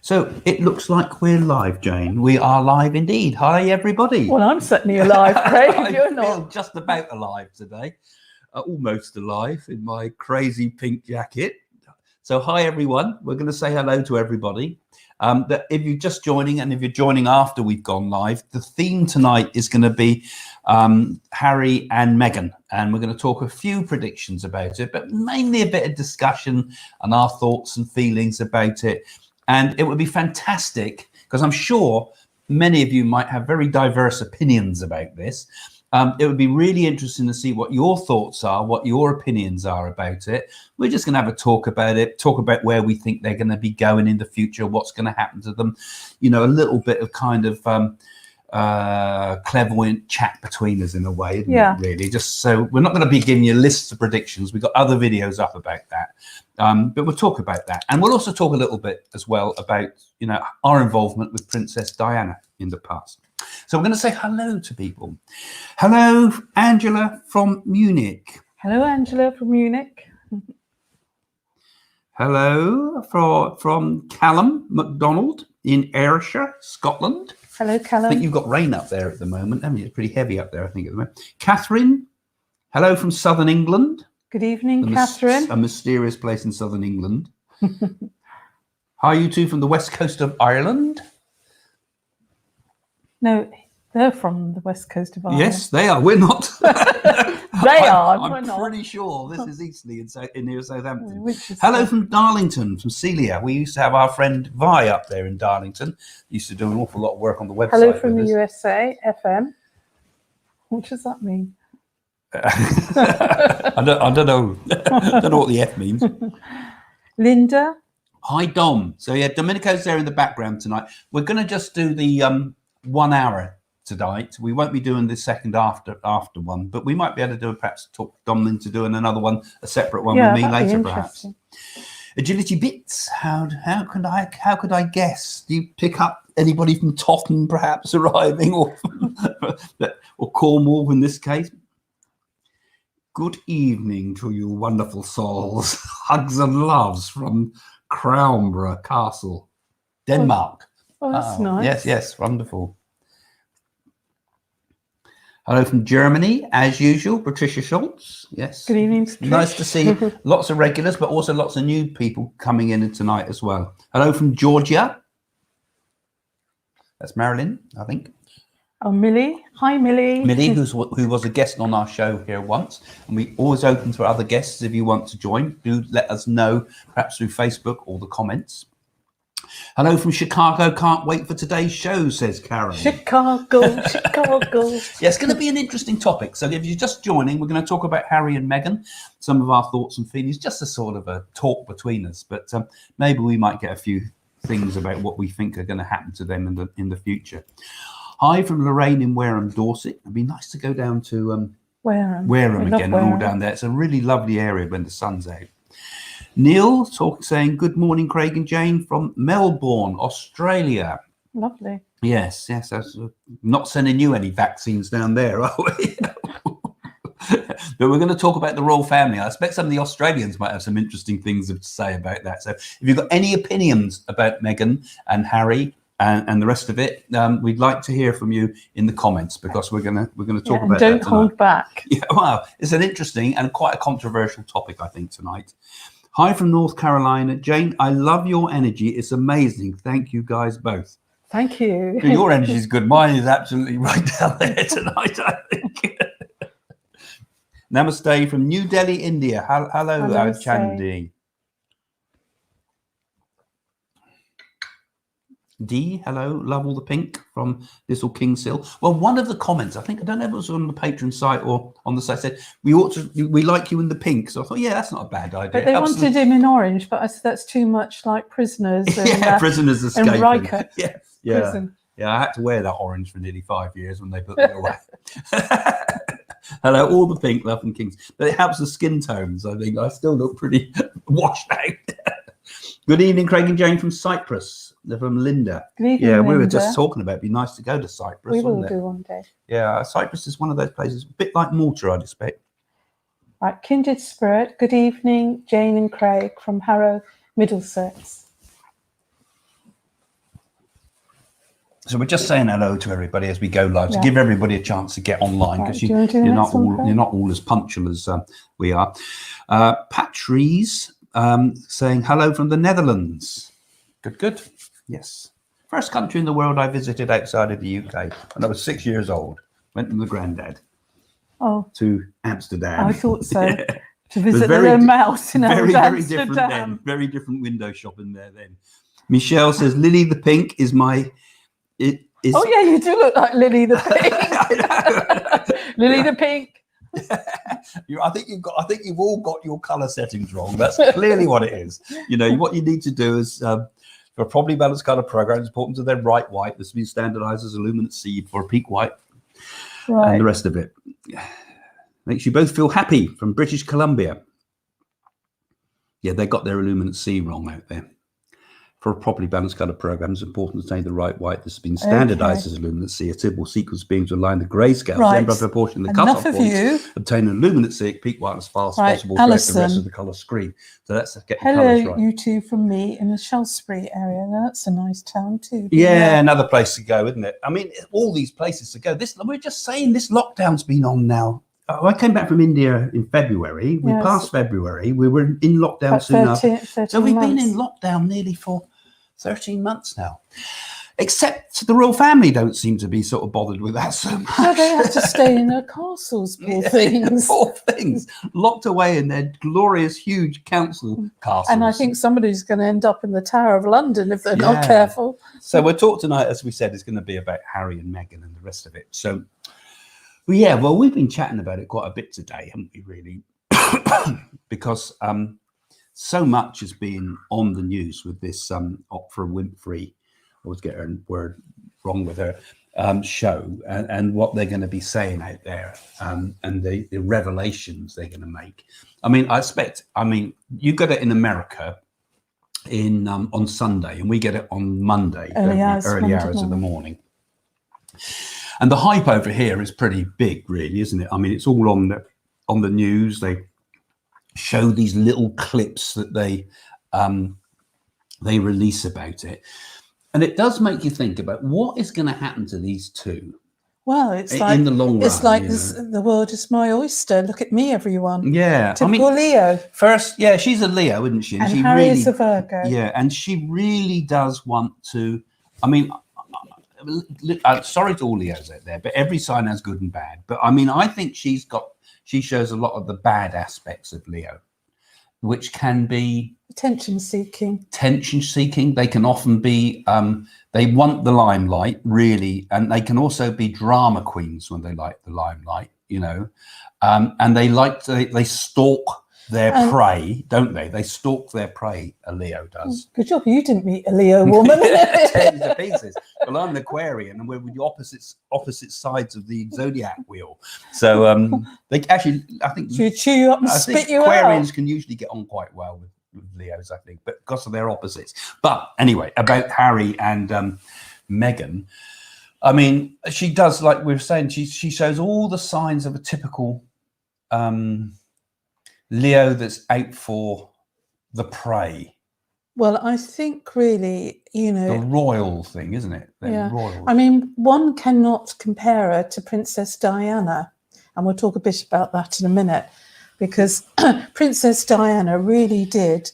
So it looks like we're live, Jane. We are live indeed. Hi, everybody. Well, I'm certainly alive, Craig. You're I not. feel just about alive today. Almost alive in my crazy pink jacket. So hi, everyone. We're going to say hello to everybody. That if you're just joining and if you're joining after we've gone live, the theme tonight is going to be Harry and Meghan. And we're going to talk a few predictions about it, but mainly a bit of discussion and our thoughts and feelings about it. And it would be fantastic because I'm sure many of you might have very diverse opinions about this. It would be really interesting to see what your thoughts are, what your opinions are about it. We're just going to have a talk about it, talk about where we think they're going to be going in the future, what's going to happen to them. You know, a little bit of kind of clairvoyant chat between us in a way, isn't it, really? Just so we're not going to be giving you lists of predictions. We've got other videos up about that. But we'll talk about that. And we'll also talk a little bit as well about, you know, our involvement with Princess Diana in the past. So we're going to say hello to people. Hello, Angela from Munich. Hello, Angela from Munich. Hello from Callum MacDonald in Ayrshire, Scotland. Hello, Callum. I think you've got rain up there at the moment, haven't you? It's pretty heavy up there, I think, at the moment. Catherine, hello from Southern England. Good evening, Catherine. A mysterious place in Southern England. Hi, you two from the west coast of Ireland. No, they're from the west coast of Ireland. Yes, they are. We're not. I'm pretty sure this is Eastleigh in near Southampton. Hello from Darlington, from Celia. We used to have our friend Vi up there in Darlington. Used to do an awful lot of work on the website. Hello from the USA, FM. What does that mean? I don't know. I don't know what the F means. Linda. Hi, Dom. So yeah, Domenico's there in the background tonight. We're going to just do the 1 hour tonight. We won't be doing the second after one, but we might be able to do perhaps talk Dom into doing another one, a separate one with me later, perhaps. Agility Bits. How could I guess? Do you pick up anybody from Tottenham perhaps arriving, or Cornwall in this case? Good evening to you wonderful souls. Hugs and loves from Crownborough Castle, Denmark. Oh, that's nice. Yes, wonderful. Hello from Germany, as usual, Patricia Schultz. Yes. Good evening, Patricia. Nice to see lots of regulars, but also lots of new people coming in tonight as well. Hello from Georgia. That's Marilyn, I think. Oh, Millie. Hi, Millie. Millie, who was a guest on our show here once. And we always open to other guests if you want to join. Do let us know, perhaps through Facebook or the comments. Hello from Chicago. Can't wait for today's show, says Karen. Chicago. Yeah, it's going to be an interesting topic. So if you're just joining, we're going to talk about Harry and Meghan, some of our thoughts and feelings, just a sort of a talk between us. But maybe we might get a few things about what we think are going to happen to them in the future. Hi from Lorraine in Wareham, Dorset. It'd be nice to go down to Wareham again, and all down there. It's a really lovely area when the sun's out. Neil saying, good morning, Craig and Jane from Melbourne, Australia. Lovely. Yes. That's, not sending you any vaccines down there, are we? But we're going to talk about the royal family. I expect some of the Australians might have some interesting things to say about that. So if you've got any opinions about Meghan and Harry and the rest of it, we'd like to hear from you in the comments, because we're going to talk about that tonight. Don't hold back. Yeah, well, it's an interesting and quite a controversial topic, I think, tonight. Hi from North Carolina. Jane, I love your energy. It's amazing. Thank you guys both. Thank you. Your energy is good. Mine is absolutely right down there tonight, I think. Namaste from New Delhi, India. Hello, Chandi. D, hello, love all the pink from Little King Sill. Well, one of the comments, I don't know if it was on the Patreon site or on the site, said we like you in the pink. So I thought, yeah, that's not a bad idea. But they wanted him in orange, but I said that's too much like Prisoners. And, Prisoners escaping. And Riker. Yeah. Prison. Yeah, I had to wear that orange for nearly 5 years when they put me away. Hello, all the pink, love and kings. But it helps the skin tones, I think. I still look pretty washed out. Good evening, Craig and Jane from Cyprus. They're from Linda. Good evening, yeah, we were Linda. just talking about it'd be nice to go to Cyprus. We will do one day. Yeah, Cyprus is one of those places, a bit like Malta, I'd expect. Right, Kindred Spirit. Good evening, Jane and Craig from Harrow, Middlesex. So we're just saying hello to everybody as we go live to give everybody a chance to get online, because Right, you're not all as punctual as we are. Patrice saying hello from the Netherlands. Good. Yes. First country in the world I visited outside of the UK when I was 6 years old. Went with my granddad to Amsterdam. I thought so. Yeah. To visit the mouse in very different then. Very different window shopping there then. Michelle says Lily the Pink is my... Oh yeah, you do look like Lily the Pink. Lily the Pink. I think you've all got your colour settings wrong. That's clearly what it is. What you need to do is for a properly balanced colour program, it's important to their right white. This has been standardised as a luminance C for a peak white, and the rest of it makes you both feel happy. From British Columbia. Yeah, they got their luminance C wrong out there. For a properly balanced colour program, it's important to take the right white. This has been standardised as a luminance C. A typical sequence being to align the grayscale, then by proportion the cut-off points, obtain a luminance C at peak white as fast as possible throughout the rest of the colour screen. So that's get the colours right. You two from me in the Shaftesbury area. Now, that's a nice town too. Yeah, another place to go, isn't it? I mean, all these places to go. We're just saying this lockdown's been on now. I came back from India in February. We passed February. We were in lockdown soon after. So we've been in lockdown nearly for 13 months now. Except the royal family don't seem to be sort of bothered with that so much. No, they have to stay in their castles, poor things. Poor things. Locked away in their glorious, huge council castles. And I think somebody's going to end up in the Tower of London if they're not careful. So we're talk tonight, as we said, is going to be about Harry and Meghan and the rest of it. So... well, we've been chatting about it quite a bit today, haven't we, really? Because so much has been on the news with this Oprah Winfrey, I always get her word wrong with her, show, and what they're going to be saying out there, and the revelations they're going to make. I mean, you get it in America on Sunday, and we get it on Monday, early hours of the morning. And the hype over here is pretty big, really, isn't it? I mean, it's all on the news. They show these little clips that they release about it, and it does make you think about what is going to happen to these two. Well, it's like in the long run. It's like the world is my oyster. Look at me, everyone. Yeah, typical Leo. First, she's a Leo, isn't she? And Harry is a Virgo. Yeah, and she really does want to. I mean. Sorry to all Leos out there, but every sign has good and bad. But I mean, I think she shows a lot of the bad aspects of Leo, which can be attention seeking. They can often be, they want the limelight, really, and they can also be drama queens when they like the limelight, and they stalk their prey, don't they? They stalk their prey. A Leo does. Good job you didn't meet a Leo woman. Tears to pieces. Well, I'm an Aquarian, and we're with the opposite sides of the zodiac wheel. So they actually, I think, should chew you up and spit you Aquarians out. Can usually get on quite well with Leos, I think, but because of their opposites. But anyway, about Harry and Meghan. I mean, she does, like we were saying, she shows all the signs of a typical Leo that's out for the prey. Well, I think really, the royal thing, isn't it? Royal. I mean, one cannot compare her to Princess Diana, and we'll talk a bit about that in a minute, because Princess Diana really did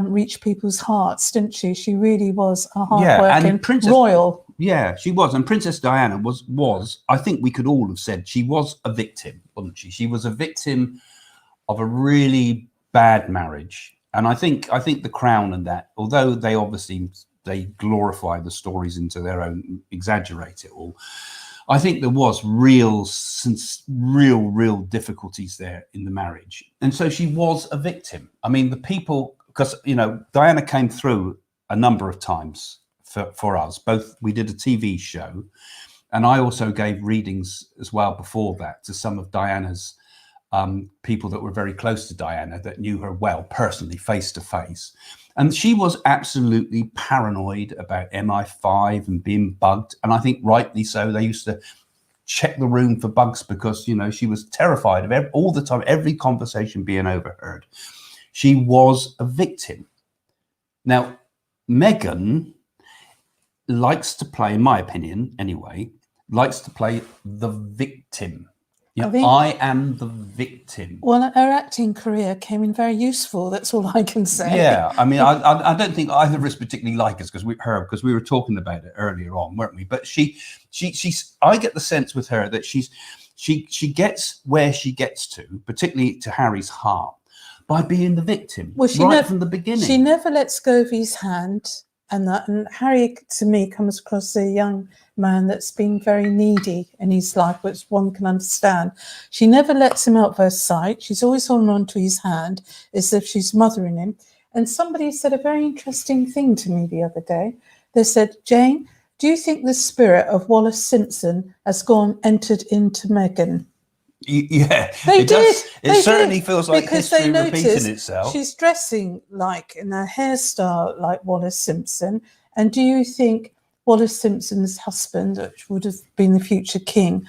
reach people's hearts, didn't she? She really was a hardworking royal. Yeah, she was. And Princess Diana was, I think we could all have said, she was a victim, wasn't she? She was a victim of a really bad marriage. And I think the Crown and that, although they glorify the stories into their own, exaggerate it all, I think there was real difficulties there in the marriage. And so she was a victim. I mean, the people, because, Diana came through a number of times for us. Both, we did a TV show, and I also gave readings as well before that to some of Diana's people that were very close to Diana, that knew her well personally, face to face. And she was absolutely paranoid about MI5 and being bugged. And I think rightly so. They used to check the room for bugs because, she was terrified of all the time, every conversation being overheard. She was a victim. Now, Meghan likes to play, in my opinion anyway, likes to play the victim. I am the victim. Well, her acting career came in very useful. That's all I can say. Yeah, I mean, I don't think either of us particularly like us because we were talking about it earlier on, weren't we? But she's I get the sense with her that she gets where she gets to, particularly to Harry's heart, by being the victim from the beginning. She never lets go of his hand, and Harry, to me, comes across a young man that's been very needy in his life, which one can understand. She never lets him out of her sight. She's always holding on to his hand as if she's mothering him. And somebody said a very interesting thing to me the other day. They said, Jane, do you think the spirit of Wallace Simpson has entered into Meghan? Yeah, they did. It certainly feels like history repeating itself. She's dressing like, in her hairstyle like Wallace Simpson. And do you think Wallace Simpson's husband, which would have been the future king,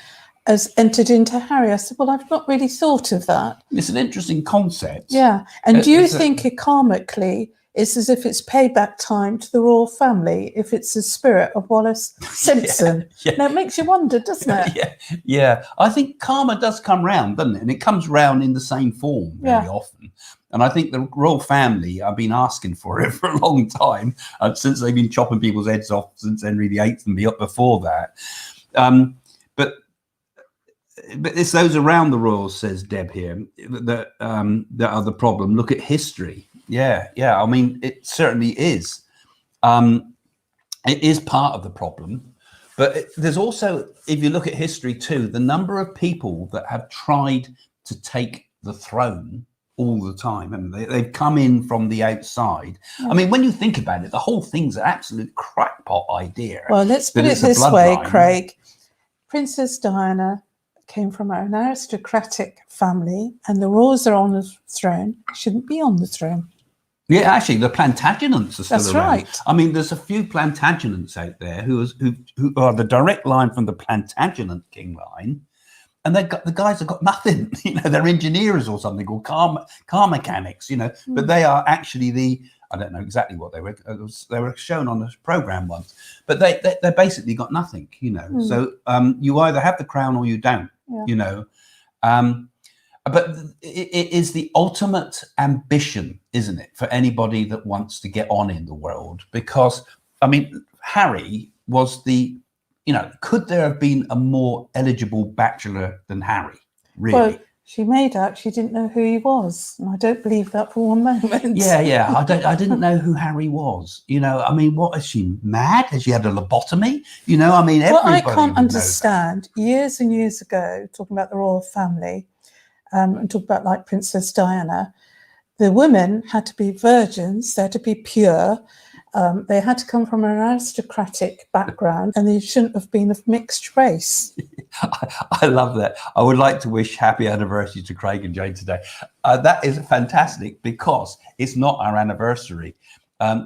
has entered into Harry? I said, well, I've not really thought of that. It's an interesting concept. Yeah. And do you think karmically it's as if it's payback time to the royal family if it's the spirit of Wallace Simpson? Yeah. Now, it makes you wonder, doesn't it? Yeah. I think karma does come round, doesn't it? And it comes round in the same form very often. And I think the royal family, I've been asking for it for a long time, since they've been chopping people's heads off since Henry VIII and before that. But it's those around the royals, says Deb here, that are the problem. Look at history. Yeah. I mean, it certainly is. It is part of the problem. But there's also, if you look at history too, the number of people that have tried to take the throne all the time, and they've come in from the outside. I mean, when you think about it, the whole thing's an absolute crackpot idea. Well, let's put it this way, Craig. Princess Diana came from an aristocratic family, and the royals are on the throne, shouldn't be on the throne. Yeah, actually, the Plantagenets are still That's around. Right. I mean, there's a few Plantagenets out there who are the direct line from the Plantagenet king line. And the guys have got nothing, they're engineers or something, or car mechanics, but they are actually I don't know exactly what they were shown on a program once, but they basically got nothing, So you either have the crown or you don't, but it is the ultimate ambition, isn't it, for anybody that wants to get on in the world? Because, I mean, Harry was could there have been a more eligible bachelor than Harry, really? Well, she made out she didn't know who he was, and I don't believe that for one moment. Yeah. I didn't know who Harry was. I mean, what, is she mad? Has she had a lobotomy? I mean, everybody. What I can't understand, years and years ago, talking about the royal family, and talking about like Princess Diana, the women had to be virgins, they had to be pure. They had to come from an aristocratic background, and they shouldn't have been of mixed race. I love that. I would like to wish happy anniversary to Craig and Jane today. That is fantastic because it's not our anniversary.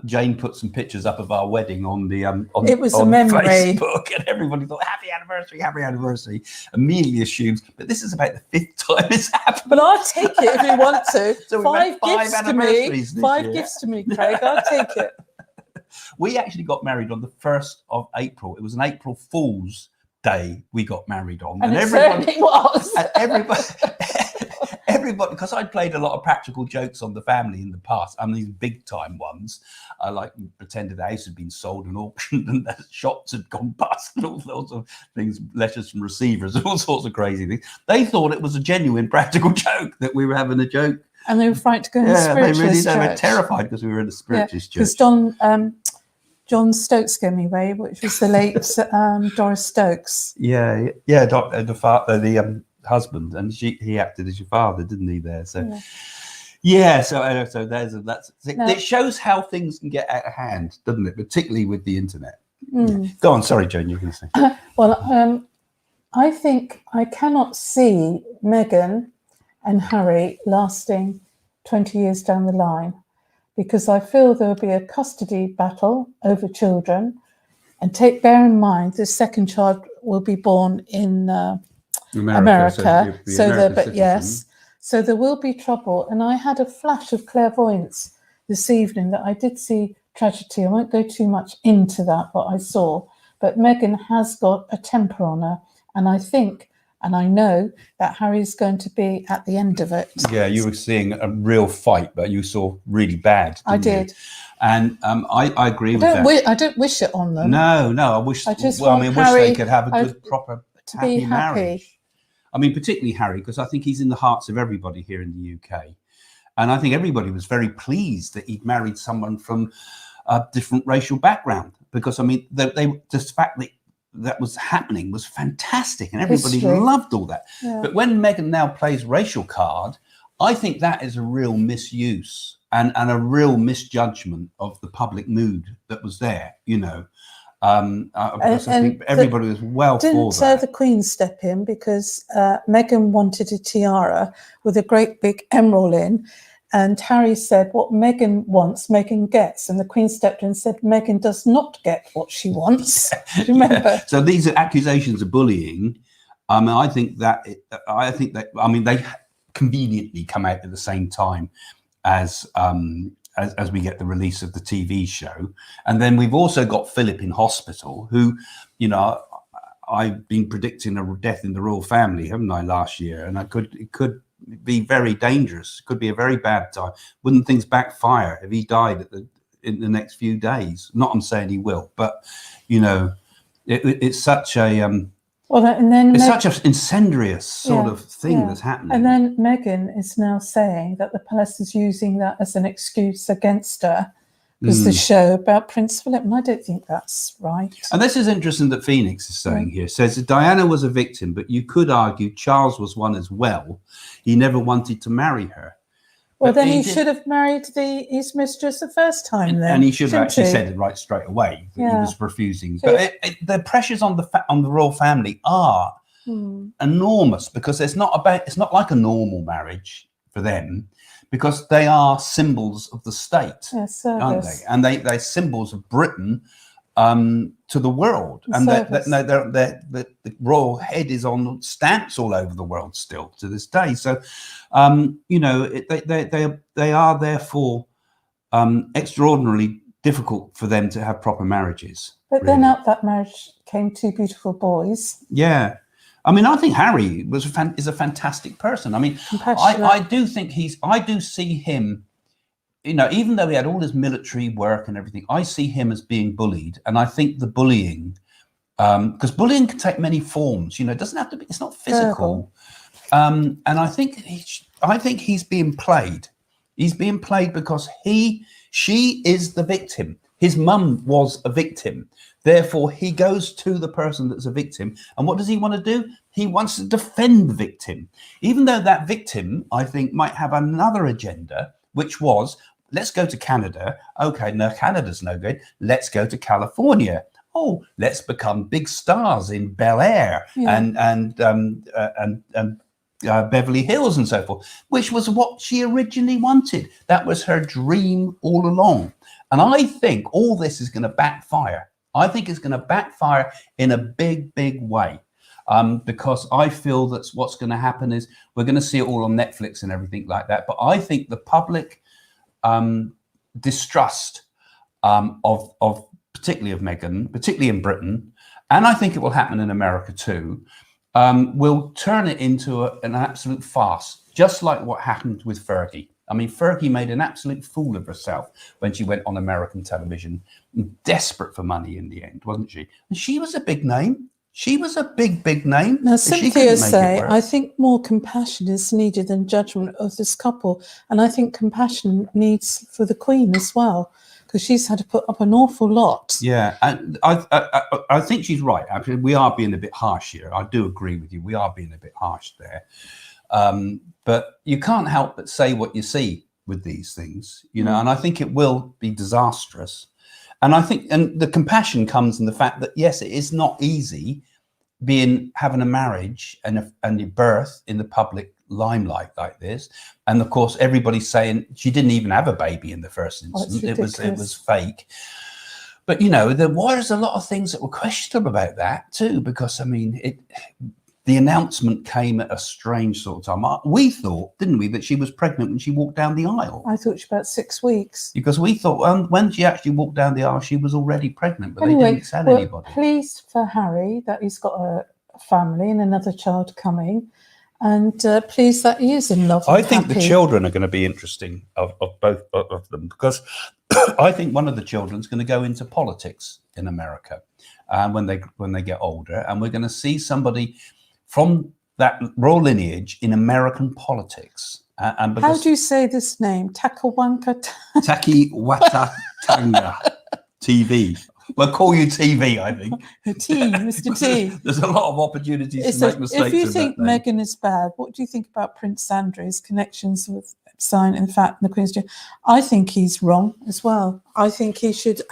Jane put some pictures up of our wedding on it was a memory. Facebook, and everybody thought happy anniversary. Immediately assumes, but this is about the 5th time it's happened. But I'll take it if you want to. So five gifts to me, Craig. I'll take it. We actually got married on the 1st of April. It was an April Fool's Day we got married on. And everybody was. Everybody, because I'd played a lot of practical jokes on the family in the past. I mean, these big time ones. I pretended the house had been sold and auctioned and the shops had gone bust and all sorts of things, letters from receivers, all sorts of crazy things. They thought it was a genuine practical joke, that we were having a joke. And they were frightened to go in the spiritualist church. They were terrified because we were in the spiritualist church. Because John Stokes gave me away, which was the late Doris Stokes. Yeah. The husband, and he acted as your father, didn't he? There, so so that's it shows how things can get out of hand, doesn't it? Particularly with the internet. Yeah. Go on, sorry, Joan, you can say. Well, I think I cannot see Meghan and Harry lasting 20 years down the line, because I feel there will be a custody battle over children, and bear in mind the second child will be born in America. So there will be trouble. And I had a flash of clairvoyance this evening that I did see tragedy. I won't go too much into that, what I saw, but Meghan has got a temper on her, and I think, and I know that Harry's going to be at the end of it. Yeah, you were seeing a real fight, but you saw really bad. I did. You? And I agree with that. I don't wish it on them. No, I wish. I just well, want I mean, Harry, wish they could have a good, proper, to be happy. marriage. I mean, particularly Harry, because I think he's in the hearts of everybody here in the UK, and I think everybody was very pleased that he'd married someone from a different racial background. Because I mean, the fact that was happening was fantastic, and everybody loved all that. Yeah. But when Meghan now plays racial card, I think that is a real misuse and a real misjudgment of the public mood that was there, you know. I think everybody was well for that. Didn't the Queen step in, because Meghan wanted a tiara with a great big emerald in, and Harry said, what Meghan wants, Meghan gets. And the Queen stepped in and said, Meghan does not get what she wants. Do you remember? Yeah. So these are accusations of bullying. I think that they conveniently come out at the same time as we get the release of the TV show. And then we've also got Philip in hospital, who, you know, I've been predicting a death in the royal family, haven't I, last year? And it could be very dangerous. It could be a very bad time. Wouldn't things backfire if he died in the next few days? Not I'm saying he will, but, you know, it's such a... it's such an incendious sort of thing that's happening. And then Meghan is now saying that the palace is using that as an excuse against her, because the show about Prince Philip, and I don't think that's right. And this is interesting that Phoenix is saying here. Says that Diana was a victim, but you could argue Charles was one as well. He never wanted to marry her. Well, then he should have married his mistress the first time then. And he should have actually said it right straight away. He was refusing. But the pressures on the royal family are enormous, because it's not like a normal marriage for them, because they are symbols of the state, aren't they? And they're symbols of Britain to the world. And the royal head is on stamps all over the world still to this day. So, you know, they are therefore extraordinarily difficult for them to have proper marriages. But then out that marriage came two beautiful boys. Yeah. I mean, I think Harry is a fantastic person. I mean, I do see him, you know, even though he had all his military work and everything, I see him as being bullied. And I think the bullying, because bullying can take many forms, you know, it doesn't have to be, it's not physical. And I think he's being played. He's being played because she is the victim. His mum was a victim. Therefore, he goes to the person that's a victim. And what does he want to do? He wants to defend the victim, even though that victim, I think, might have another agenda, which was, let's go to Canada. Okay, no, Canada's no good. Let's go to California. Oh, let's become big stars in Bel Air and Beverly Hills and so forth, which was what she originally wanted. That was her dream all along. And I think all this is going to backfire. I think it's going to backfire in a big, big way, because I feel that's what's going to happen is we're going to see it all on Netflix and everything like that. But I think the public distrust of particularly of Meghan, particularly in Britain, and I think it will happen in America too, will turn it into an absolute farce, just like what happened with Fergie. I mean, Fergie made an absolute fool of herself when she went on American television, desperate for money in the end, wasn't she? And she was a big name. She was a big, big name. Now, Cynthia say, I think more compassion is needed than judgment of this couple. And I think compassion needs for the Queen as well, because she's had to put up an awful lot. Yeah, and I think she's right. Actually, we are being a bit harsh here. I do agree with you. We are being a bit harsh there. But you can't help but say what you see with these things, you know, and I think it will be disastrous. And I think, and the compassion comes in the fact that, yes, it is not easy having a marriage and a birth in the public limelight like this. And of course, everybody's saying she didn't even have a baby in the first instance. It was fake. But, you know, there was a lot of things that were questionable about that too, because, I mean, the announcement came at a strange sort of time. We thought, didn't we, that she was pregnant when she walked down the aisle? I thought she was about 6 weeks. Because we thought when she actually walked down the aisle, she was already pregnant, but Anyway, they didn't tell anybody. Pleased for Harry that he's got a family and another child coming, and pleased that he is in love. I think the children are going to be interesting of both of them, because I think one of the children's going to go into politics in America when they get older, and we're going to see somebody from that royal lineage in American politics. And how do you say this name? Takiwatanga TV. We'll call you TV, I think. T, Mr. T. There's a lot of opportunities to make mistakes. If you think Meghan is bad, what do you think about Prince Andrew's connections with Sign, in fact, and the Queen's? I think he's wrong as well. I think he should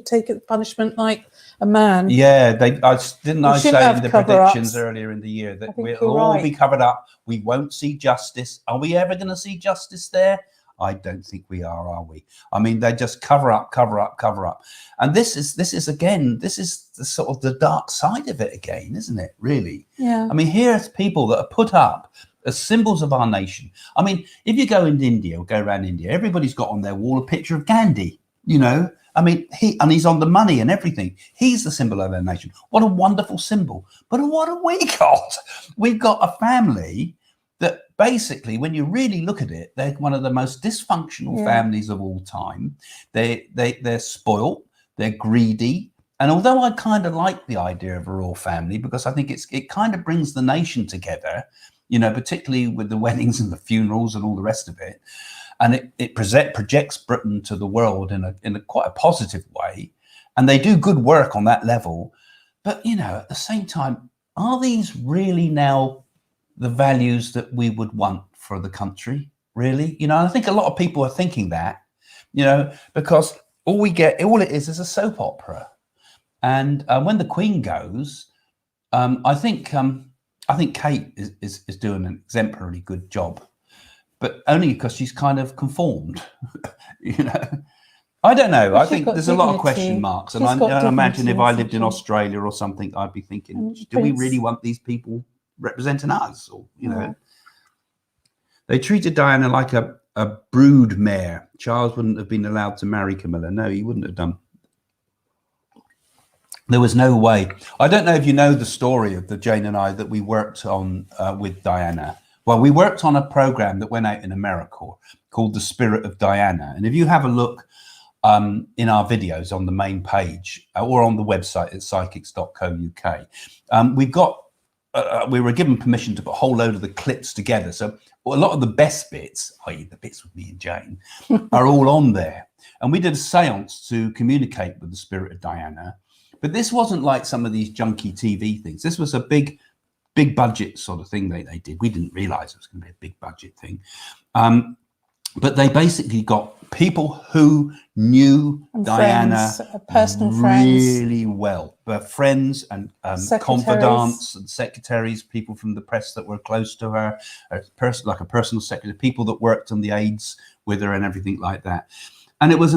take a punishment like a man. Yeah, I say in the predictions earlier in the year that we'll all be covered up. We won't see justice. Are we ever going to see justice there? I don't think we are we? I mean, they just cover up. And this is the sort of the dark side of it again, isn't it? Really? Yeah. I mean, here's people that are put up as symbols of our nation. I mean, if you go into India or go around India, everybody's got on their wall a picture of Gandhi, you know? I mean, he's on the money and everything. He's the symbol of our nation. What a wonderful symbol. But what have we got? We've got a family that basically, when you really look at it, they're one of the most dysfunctional families of all time. They're spoiled, they're greedy. And although I kind of like the idea of a royal family, because I think it kind of brings the nation together, you know, particularly with the weddings and the funerals and all the rest of it. And it projects Britain to the world in a quite a positive way. And they do good work on that level. But, you know, at the same time, are these really now the values that we would want for the country? Really? You know, I think a lot of people are thinking that, you know, because all it is a soap opera. And when the Queen goes, I think Kate is doing an exemplary good job. But only because she's kind of conformed, you know. I don't know. I think there's a lot of question marks. And I imagine if I lived in Australia or something, I'd be thinking, do we really want these people representing us? Or, you know, they treated Diana like a brood mare. Charles wouldn't have been allowed to marry Camilla. No, he wouldn't have done. There was no way. I don't know if you know the story of the Jane and I that we worked on with Diana. Well, we worked on a program that went out in America called The Spirit of Diana. And if you have a look in our videos on the main page or on the website at psychics.co.uk, we were given permission to put a whole load of the clips together. So a lot of the best bits, i.e. the bits with me and Jane, are all on there. And we did a seance to communicate with the spirit of Diana. But this wasn't like some of these junky TV things. This was a big budget sort of thing they did. We didn't realize it was going to be a big budget thing. But they basically got people who knew Diana really well, but friends and confidants and secretaries, people from the press that were close to her, like a personal secretary, people that worked on the aids with her and everything like that. And it was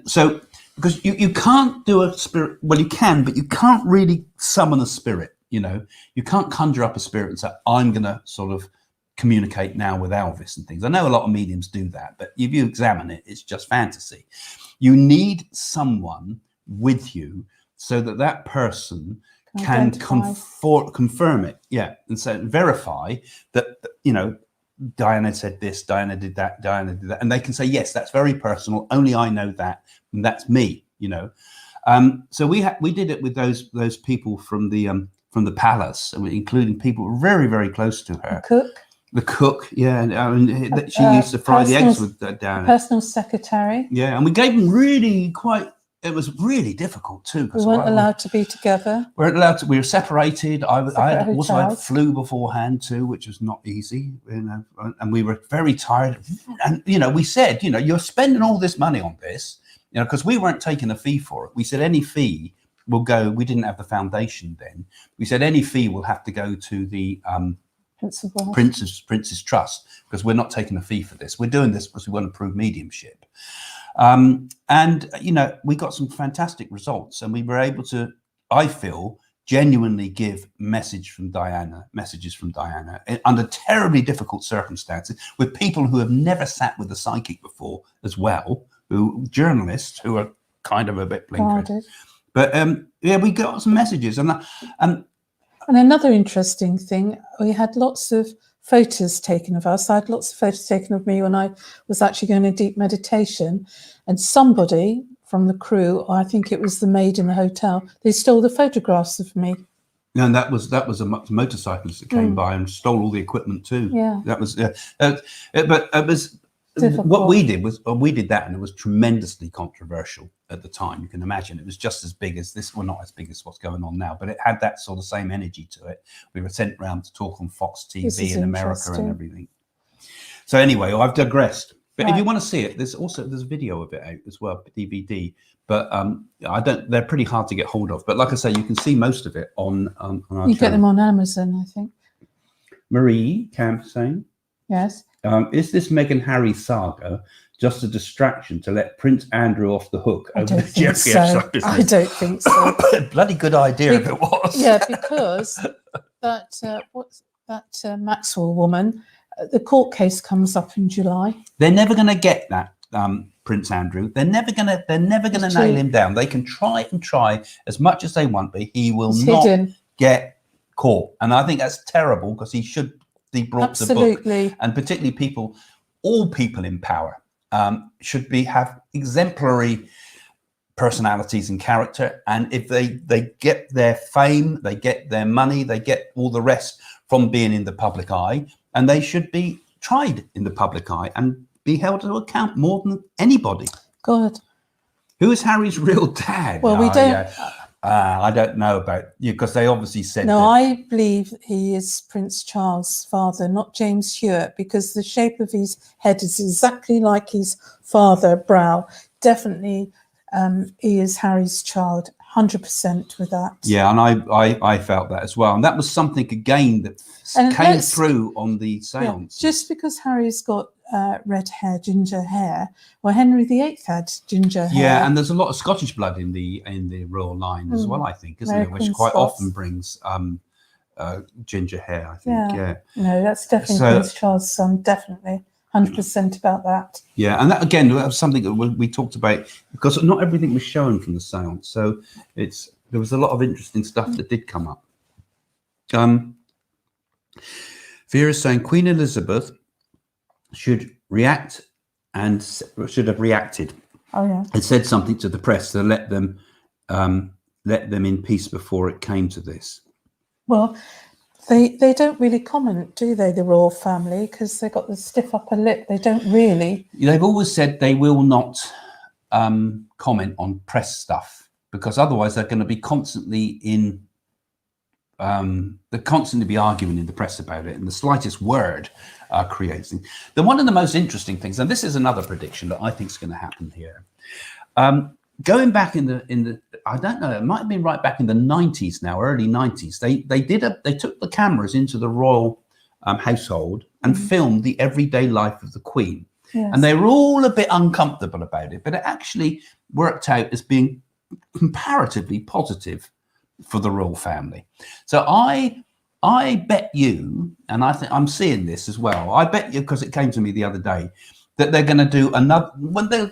so because you can't do a spirit, well, you can, but you can't really summon a spirit. You know, you can't conjure up a spirit and say, I'm going to sort of communicate now with Elvis and things. I know a lot of mediums do that, but if you examine it, it's just fantasy. You need someone with you so that person can confirm it. Yeah. And so verify that, you know, Diana said this, Diana did that, Diana did that. And they can say, yes, that's very personal. Only I know that. And that's me, you know. So we did it with those people from the palace, including people very, very close to her. The cook, yeah. I mean, she used to fry the eggs with Diana. Personal secretary. Yeah, and we gave them it was really difficult too. We weren't allowed to be together. We were separated. I flew beforehand too, which was not easy, you know, and we were very tired. And, you know, we said, you know, you're spending all this money on this, you know, because we weren't taking a fee for it. We said any fee will go, we didn't have the foundation then. We said any fee will have to go to the Prince's Trust, because we're not taking a fee for this. We're doing this because we want to prove mediumship. And, you know, we got some fantastic results, and we were able to, I feel, genuinely give messages from Diana under terribly difficult circumstances with people who have never sat with a psychic before as well, journalists who are kind of a bit blinkered. But yeah, we got some messages, and another interesting thing, we had lots of photos taken of us. I had lots of photos taken of me when I was actually going to deep meditation, and somebody from the crew, or I think it was the maid in the hotel, they stole the photographs of me. And that was a motorcyclist that came by and stole all the equipment too. Yeah, that was but it was difficult. What we did was we did that, and it was tremendously controversial at the time. You can imagine it was just as big as this, well, not as big as what's going on now, but it had that sort of same energy to it. We were sent around to talk on Fox TV in America and everything. So anyway, I've digressed. But if you want to see it, there's video of it out as well, DVD. But they're pretty hard to get hold of. But like I say, you can see most of it on our channel. You get them on Amazon, I think. Marie Camp saying, yes. Is this Meghan Harry saga just a distraction to let Prince Andrew off the hook over the Jeffrey Epstein business? I don't think so. Bloody good idea if it was. Yeah, because that Maxwell woman, the court case comes up in July. They're never going to get that Prince Andrew. They're never going to nail him down. They can try and try as much as they want, but he will not get caught. And I think that's terrible, because he should be brought to book. And particularly all people in power should have exemplary personalities and character. And if they get their fame, they get their money, they get all the rest from being in the public eye, and they should be tried in the public eye and be held to account more than anybody. God. Who is Harry's real dad? Well, we don't... I don't know about you, because they obviously said... No, I believe he is Prince Charles' father, not James Hewitt, because the shape of his head is exactly like his father, Brow. Definitely he is Harry's child, 100% with that. Yeah, and I felt that as well. And that was something, again, that came through on the seance. Yeah, just because Harry's got red hair, ginger hair, well, Henry VIII had ginger hair. Yeah, and there's a lot of Scottish blood in the royal line as well, I think, isn't there? Which quite often brings ginger hair, I think. Yeah. No, that's definitely Prince Charles' son, definitely. 100% about that. Yeah, and that, again, that was something that we talked about, because not everything was shown from the seance. So there was a lot of interesting stuff that did come up. Vera's saying Queen Elizabeth should react and should have reacted. Oh yeah. And said something to the press to let them in peace before it came to this. Well, they don't really comment, do they, the royal family, because they've got the stiff upper lip. They don't really. They've always said they will not comment on press stuff, because otherwise they're going to be constantly be arguing in the press about it, and the slightest word creates things. One of the most interesting things, and this is another prediction that I think is going to happen here. Going back in the I don't know, it might have been right back in the 90s now, early 90s. They took the cameras into the royal household and filmed the everyday life of the Queen. Yes. And they were all a bit uncomfortable about it, but it actually worked out as being comparatively positive for the royal family. So I bet you, and I think I'm seeing this as well, I bet you, because it came to me the other day, that they're going to do another,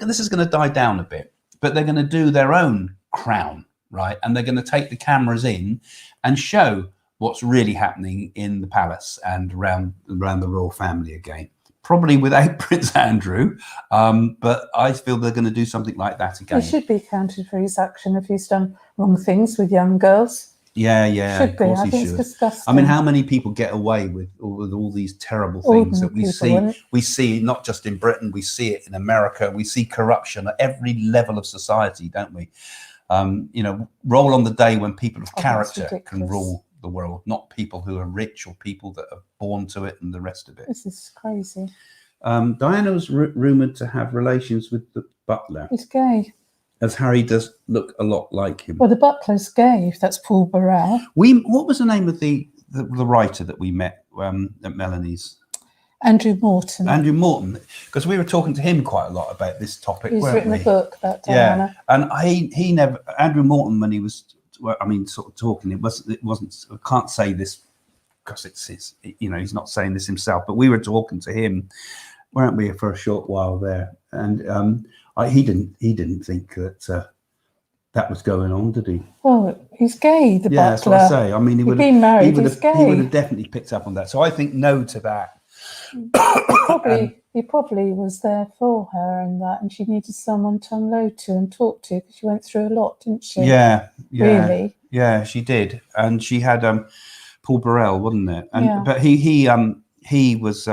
this is going to die down a bit, but they're going to do their own crown, right? And they're going to take the cameras in and show what's really happening in the palace and around the royal family again. Probably without Prince Andrew, but I feel they're going to do something like that again. He should be counted for his action if he's done wrong things with young girls. Yeah, should be. I think it's disgusting. I mean, how many people get away with all these terrible things that we see? We see not just in Britain, we see it in America. We see corruption at every level of society, don't we? Roll on the day when people of character can rule the world, not people who are rich or people that are born to it and the rest of it. This is crazy. Diana was rumoured to have relations with the butler. He's gay. As Harry does look a lot like him. Well, the butler's gay, if that's Paul Burrell. What was the name of the writer that we met at Melanie's? Andrew Morton. Andrew Morton, because we were talking to him quite a lot about this topic. He's written a book about Diana. Yeah, and he never, Andrew Morton, when he was well, I mean, sort of talking. It wasn't. I can't say this because it's you know, he's not saying this himself. But we were talking to him, weren't we, for a short while there? And he didn't think that that was going on, did he? Well, he's gay, the Yeah, butler. that's what I say. I mean, he would been married, he's he gay. would have definitely picked up on that. So I think no to that. He probably was there for her and that, and she needed someone to unload to and talk to because she went through a lot, didn't she? Yeah. Really? Yeah, she did, and she had Paul Burrell, wasn't it? And Yeah. but he was.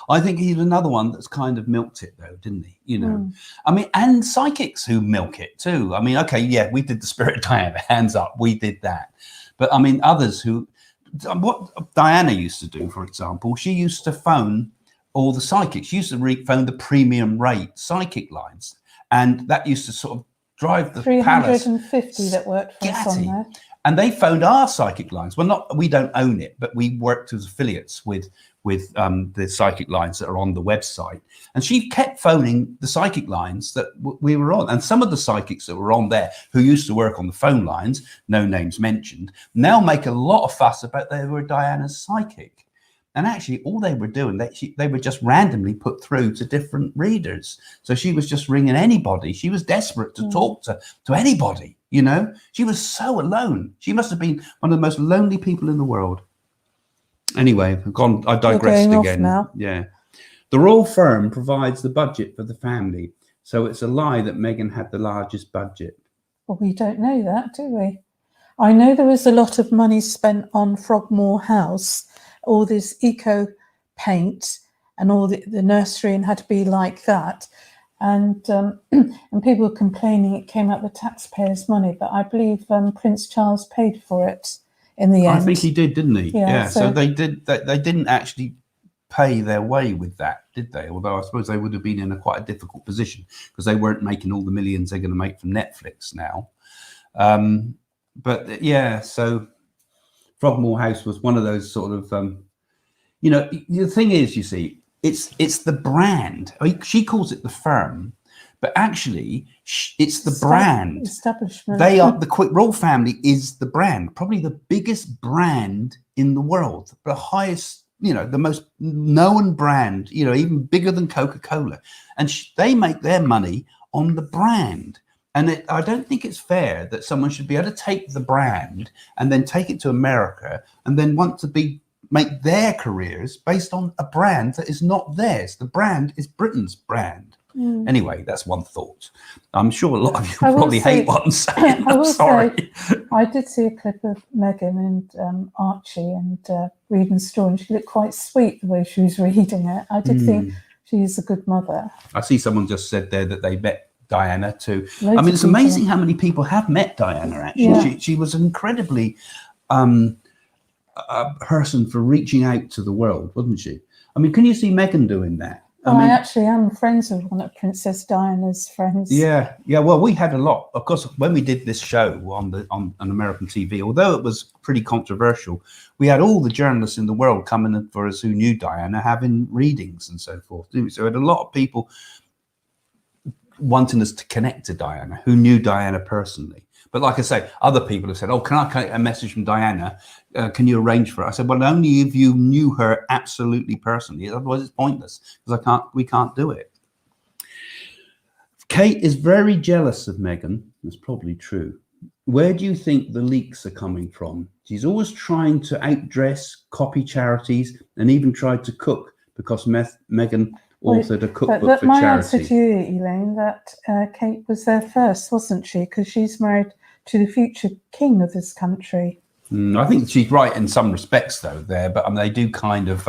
I think he's another one that's kind of milked it, though, didn't he? You know, I mean, and psychics who milk it too. I mean, okay, yeah, we did the Spirit of Diana, hands up, we did that. But I mean, others who, what Diana used to do, for example, she used to phone all the psychics. She used to phone the premium rate psychic lines, and that used to sort of drive the 350 that worked for us on there. And they phoned our psychic lines. Well, we don't own it, but we worked as affiliates with the psychic lines that are on the website. And she kept phoning the psychic lines that we were on. And some of the psychics that were on there who used to work on the phone lines, no names mentioned, now make a lot of fuss about they were Diana's psychic. And actually, all they were doing, they were just randomly put through to different readers. So she was just ringing anybody. She was desperate to talk to anybody, you know. She was so alone. She must have been one of the most lonely people in the world. Anyway, I digressed again. Now. Yeah. The royal firm provides the budget for the family. So it's a lie that Meghan had the largest budget. Well, we don't know that, do we? I know there was a lot of money spent on Frogmore House, all this eco paint and all the nursery, and had to be like that. And and people were complaining it came out of the taxpayers' money, but I believe Prince Charles paid for it in the end. I think he did, didn't he? Yeah. So they didn't actually pay their way with that, did they? Although I suppose they would have been in quite a difficult position because they weren't making all the millions they're going to make from Netflix now. But yeah, so Frogmore House was one of those sort of, you know, the thing is, you see, it's the brand. I mean, she calls it the firm, but actually it's the brand. Establishment. They are the royal family is the brand, probably the biggest brand in the world, the highest, you know, the most known brand, you know, even bigger than Coca-Cola. And they make their money on the brand. And I don't think it's fair that someone should be able to take the brand and then take it to America and then want to make their careers based on a brand that is not theirs. The brand is Britain's brand. Anyway, that's one thought. I'm sure a lot of you probably hate what I'm saying. I'm sorry. I did see a clip of Meghan and Archie and reading the story, and she looked quite sweet the way she was reading it. I did think she's a good mother. I see someone just said there that they met Diana too. I mean, it's amazing how many people have met Diana, actually. Yeah. She was an incredibly a person for reaching out to the world, wasn't she? I mean, can you see Meghan doing that? I actually am friends with one of Princess Diana's friends. Yeah. Well, we had a lot. Of course, when we did this show on American TV, although it was pretty controversial, we had all the journalists in the world coming for us who knew Diana, having readings and so forth. So we had a lot of people wanting us to connect to Diana, who knew Diana personally. But like I say, other people have said, oh, can I get a message from Diana? Can you arrange for it? I said, well, only if you knew her absolutely personally. Otherwise, it's pointless because we can't do it. Kate is very jealous of Meghan. That's probably true. Where do you think the leaks are coming from? She's always trying to outdress, copy charities, and even tried to cook because Meghan authored a cookbook for my charity. Answer to you, Elaine, that Kate was there first, wasn't she? Because she's married to the future king of this country. I think she's right in some respects, though, there, but they do kind of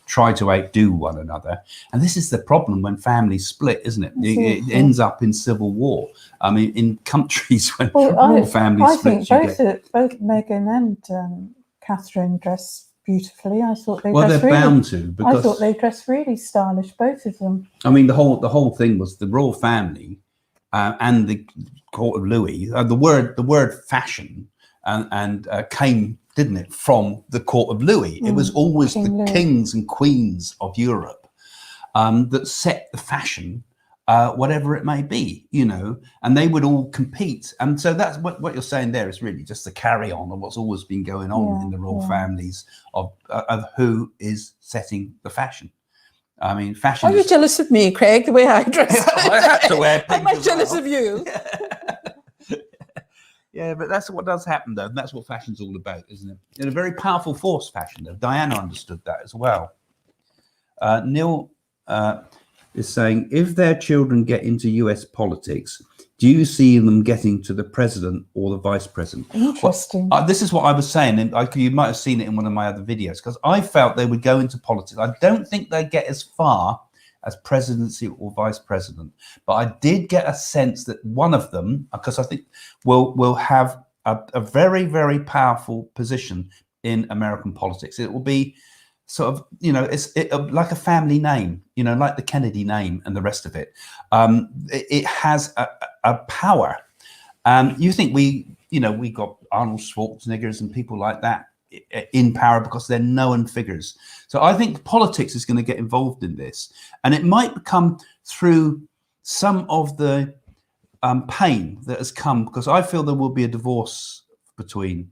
try to outdo one another. And this is the problem when families split, isn't it? It ends up in civil war. I mean, in countries when royal families split. I think both Meghan and Catherine dress beautifully. I thought they they're bound to, because I thought they dressed really stylish, both of them. I mean, the whole thing was the royal family and the court of Louis. The word fashion and came, didn't it, from the court of Louis? It was always the kings and queens of Europe that set the fashion whatever it may be, you know, and they would all compete. And so that's what you're saying there is really just the carry on of what's always been going on in the royal families of who is setting the fashion. I mean, fashion. Are you jealous of me, Craig, the way I dress? I had to wear pink. I'm jealous of you. Yeah, but that's what does happen, though. And that's what fashion's all about, isn't it? And a very powerful force, fashion, though. Diana understood that as well. Neil is saying, if their children get into US politics, do you see them getting to the president or the vice president? Interesting. Well, this is what I was saying, and you might have seen it in one of my other videos, because I felt they would go into politics. I don't think they get as far as presidency or vice president, but I did get a sense that one of them, because I think will have a very, very powerful position in American politics. It will be sort of, you know, it's like a family name, you know, like the Kennedy name and the rest of it. It has a power. You think we got Arnold Schwarzeneggers and people like that in power because they're known figures. So I think politics is going to get involved in this, and it might come through some of the pain that has come, because I feel there will be a divorce between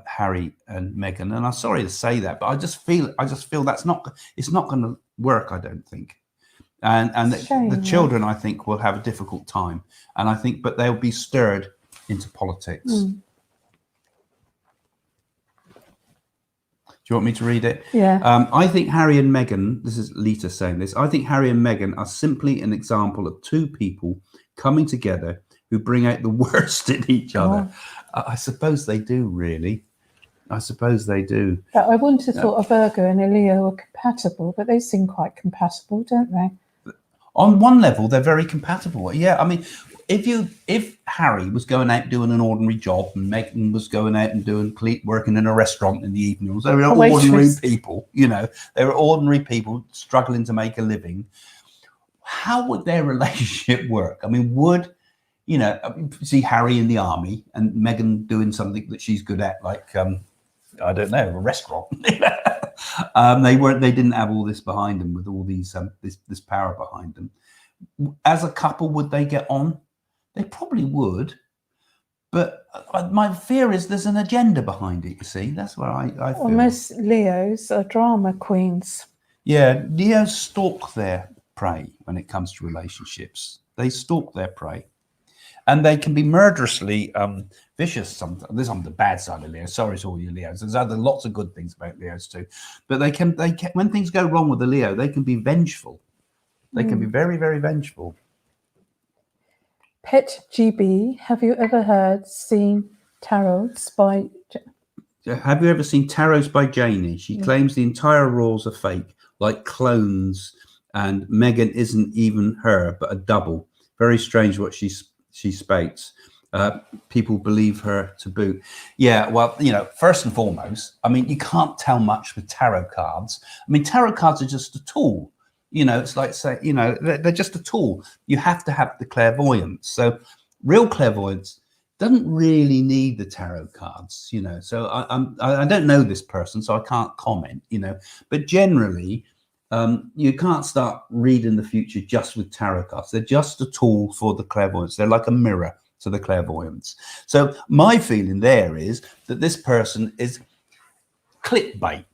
Harry and Meghan, and I'm sorry to say that, but I just feel it's not going to work, I don't think. And the children, I think, will have a difficult time, and I think, but they'll be stirred into politics. Do you want me to read it? Yeah. I think Harry and Meghan, this is Lita saying this, I think Harry and Meghan are simply an example of two people coming together who bring out the worst in each other. I suppose they do, really. I suppose they do. But I wouldn't have thought a Virgo and a Leo were compatible, but they seem quite compatible, don't they? On one level, they're very compatible. Yeah, I mean, if Harry was going out doing an ordinary job and Meghan was going out and working in a restaurant in the evenings, they were ordinary people, you know, they were ordinary people struggling to make a living. How would their relationship work? I mean, you know, see Harry in the army and Meghan doing something that she's good at, like, I don't know, a restaurant. They didn't have all this behind them with all these, this power behind them. As a couple, would they get on? They probably would, but my fear is there's an agenda behind it. You see, that's where I feel. Well, most Leos are drama queens. Yeah, Leos stalk their prey when it comes to relationships. They stalk their prey, and they can be murderously vicious. Sometimes this is on the bad side of Leo. Sorry to all you Leos. There's lots of good things about Leos too, but they can when things go wrong with the Leo, they can be vengeful. They can be very, very vengeful. Pet GB, have you ever seen tarots by... Have you ever seen tarots by Janie? She claims the entire royals are fake, like clones, and Meghan isn't even her, but a double. Very strange what she spates. People believe her to boot. Yeah, well, you know, first and foremost, I mean, you can't tell much with tarot cards. I mean, tarot cards are just a tool. You know, it's like, say, you know, they're just a tool. You have to have the clairvoyance. So real clairvoyance doesn't really need the tarot cards, you know. So I don't know this person, so I can't comment, you know. But generally, you can't start reading the future just with tarot cards. They're just a tool for the clairvoyance. They're like a mirror to the clairvoyance. So my feeling there is that this person is clickbait,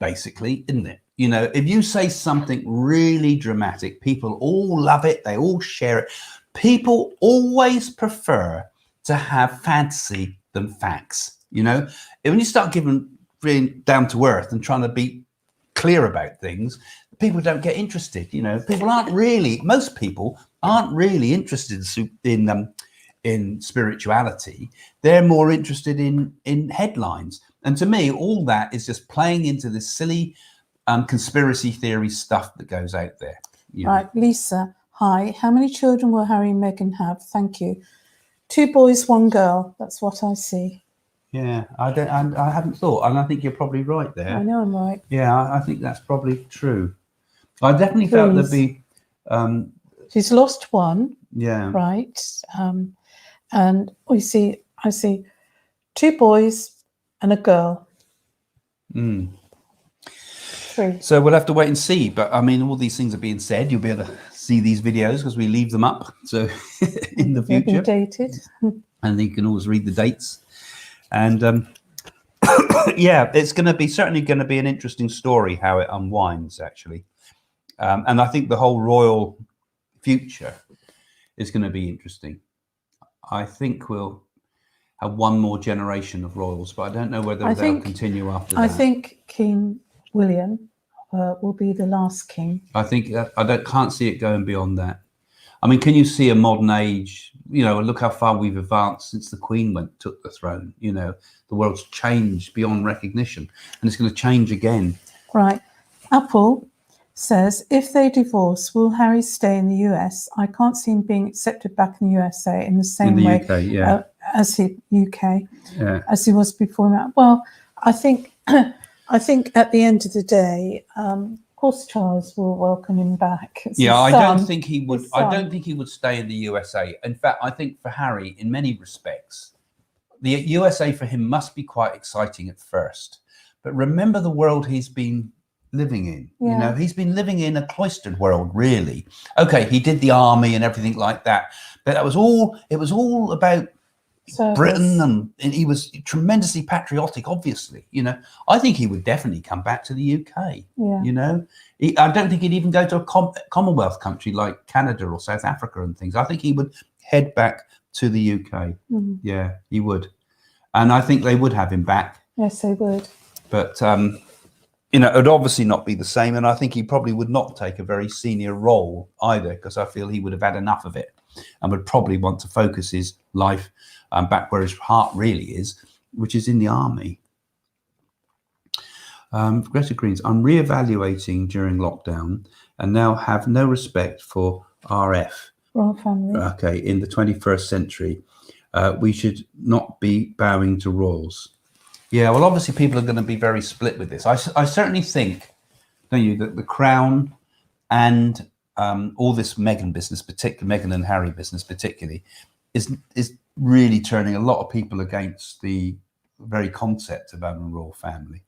basically, isn't it? You know, if you say something really dramatic, people all love it. They all share it. People always prefer to have fantasy than facts. You know, when you start being down to earth and trying to be clear about things, people don't get interested. You know, most people aren't really interested in spirituality. They're more interested in headlines. And to me, all that is just playing into this silly conspiracy theory stuff that goes out there. Right, Lisa, hi. How many children will Harry and Meghan have? Thank you. 2 boys, 1 girl. That's what I see. Yeah, I haven't thought, and I think you're probably right there. I know I'm right. Yeah, I think that's probably true. I definitely felt there'd be. She's lost 1. Yeah. Right. And I see 2 boys and a girl. 3. So we'll have to wait and see. But I mean, all these things are being said. You'll be able to see these videos because we leave them up. So in the They'll be future, dated. and you can always read the dates. And yeah, it's going to be certainly going to be an interesting story how it unwinds, actually. And I think the whole royal future is going to be interesting. I think we'll have one more generation of royals, but I don't know whether they'll continue after that. I think King William will be the last king. I think can't see it going beyond that. I mean, can you see a modern age? You know, look how far we've advanced since the Queen took the throne. You know, the world's changed beyond recognition, and it's going to change again. Right. Apple says, if they divorce, will Harry stay in the US? I can't see him being accepted back in the USA in the same way UK, yeah. as he was before. Well, I think at the end of the day, of course, Charles will welcome him back. I don't think he would. I don't think he would stay in the USA. In fact, I think for Harry, in many respects, the USA for him must be quite exciting at first. But remember the world he's been living in. Yeah. You know, he's been living in a cloistered world, really. Okay, he did the army and everything like that, but it was all about service. Britain, and he was tremendously patriotic, obviously. You know, I think he would definitely come back to the UK. Yeah. You know, I don't think he'd even go to a Commonwealth country like Canada or South Africa and things. I think he would head back to the UK. Mm-hmm. Yeah, he would. And I think they would have him back. Yes, they would. But you know, it would obviously not be the same, and I think he probably would not take a very senior role either, because I feel he would have had enough of it and would probably want to focus his life back where his heart really is, which is in the army. Greta Greens, I'm re-evaluating during lockdown and now have no respect for RF. Royal family. Okay, in the 21st century, we should not be bowing to royals. Yeah, well, obviously people are going to be very split with this. I certainly think, don't you, that the Crown and all this Meghan business, particularly Meghan and Harry business particularly, is really turning a lot of people against the very concept of having a royal family.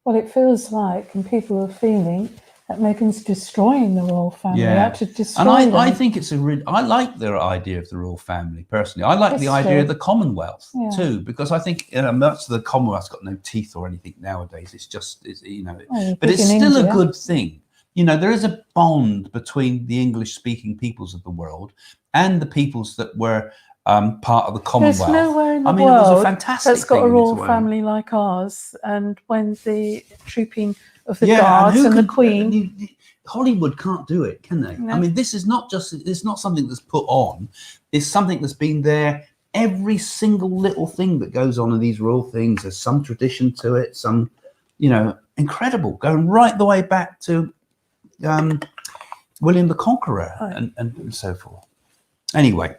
Well, it feels like, and people are feeling, that Meghan's destroying the royal family. Yeah, actually destroying and I think it's I like the idea of the royal family personally. I like the idea of the Commonwealth too, because I think much of the Commonwealth's got no teeth or anything nowadays. It's just, you know, but it's still a good thing. You know, there is a bond between the English-speaking peoples of the world and the peoples that were part of the Commonwealth. There's nowhere in the world it was a fantastic that's got thing a royal family like ours. And when the trooping of the guards and the Queen, Hollywood can't do it, can they? No. I mean, this is not just, it's not something that's put on. It's something that's been there. Every single little thing that goes on in these royal things, there's some tradition to it, some, you know, incredible, going right the way back to William the Conqueror and so forth. Anyway,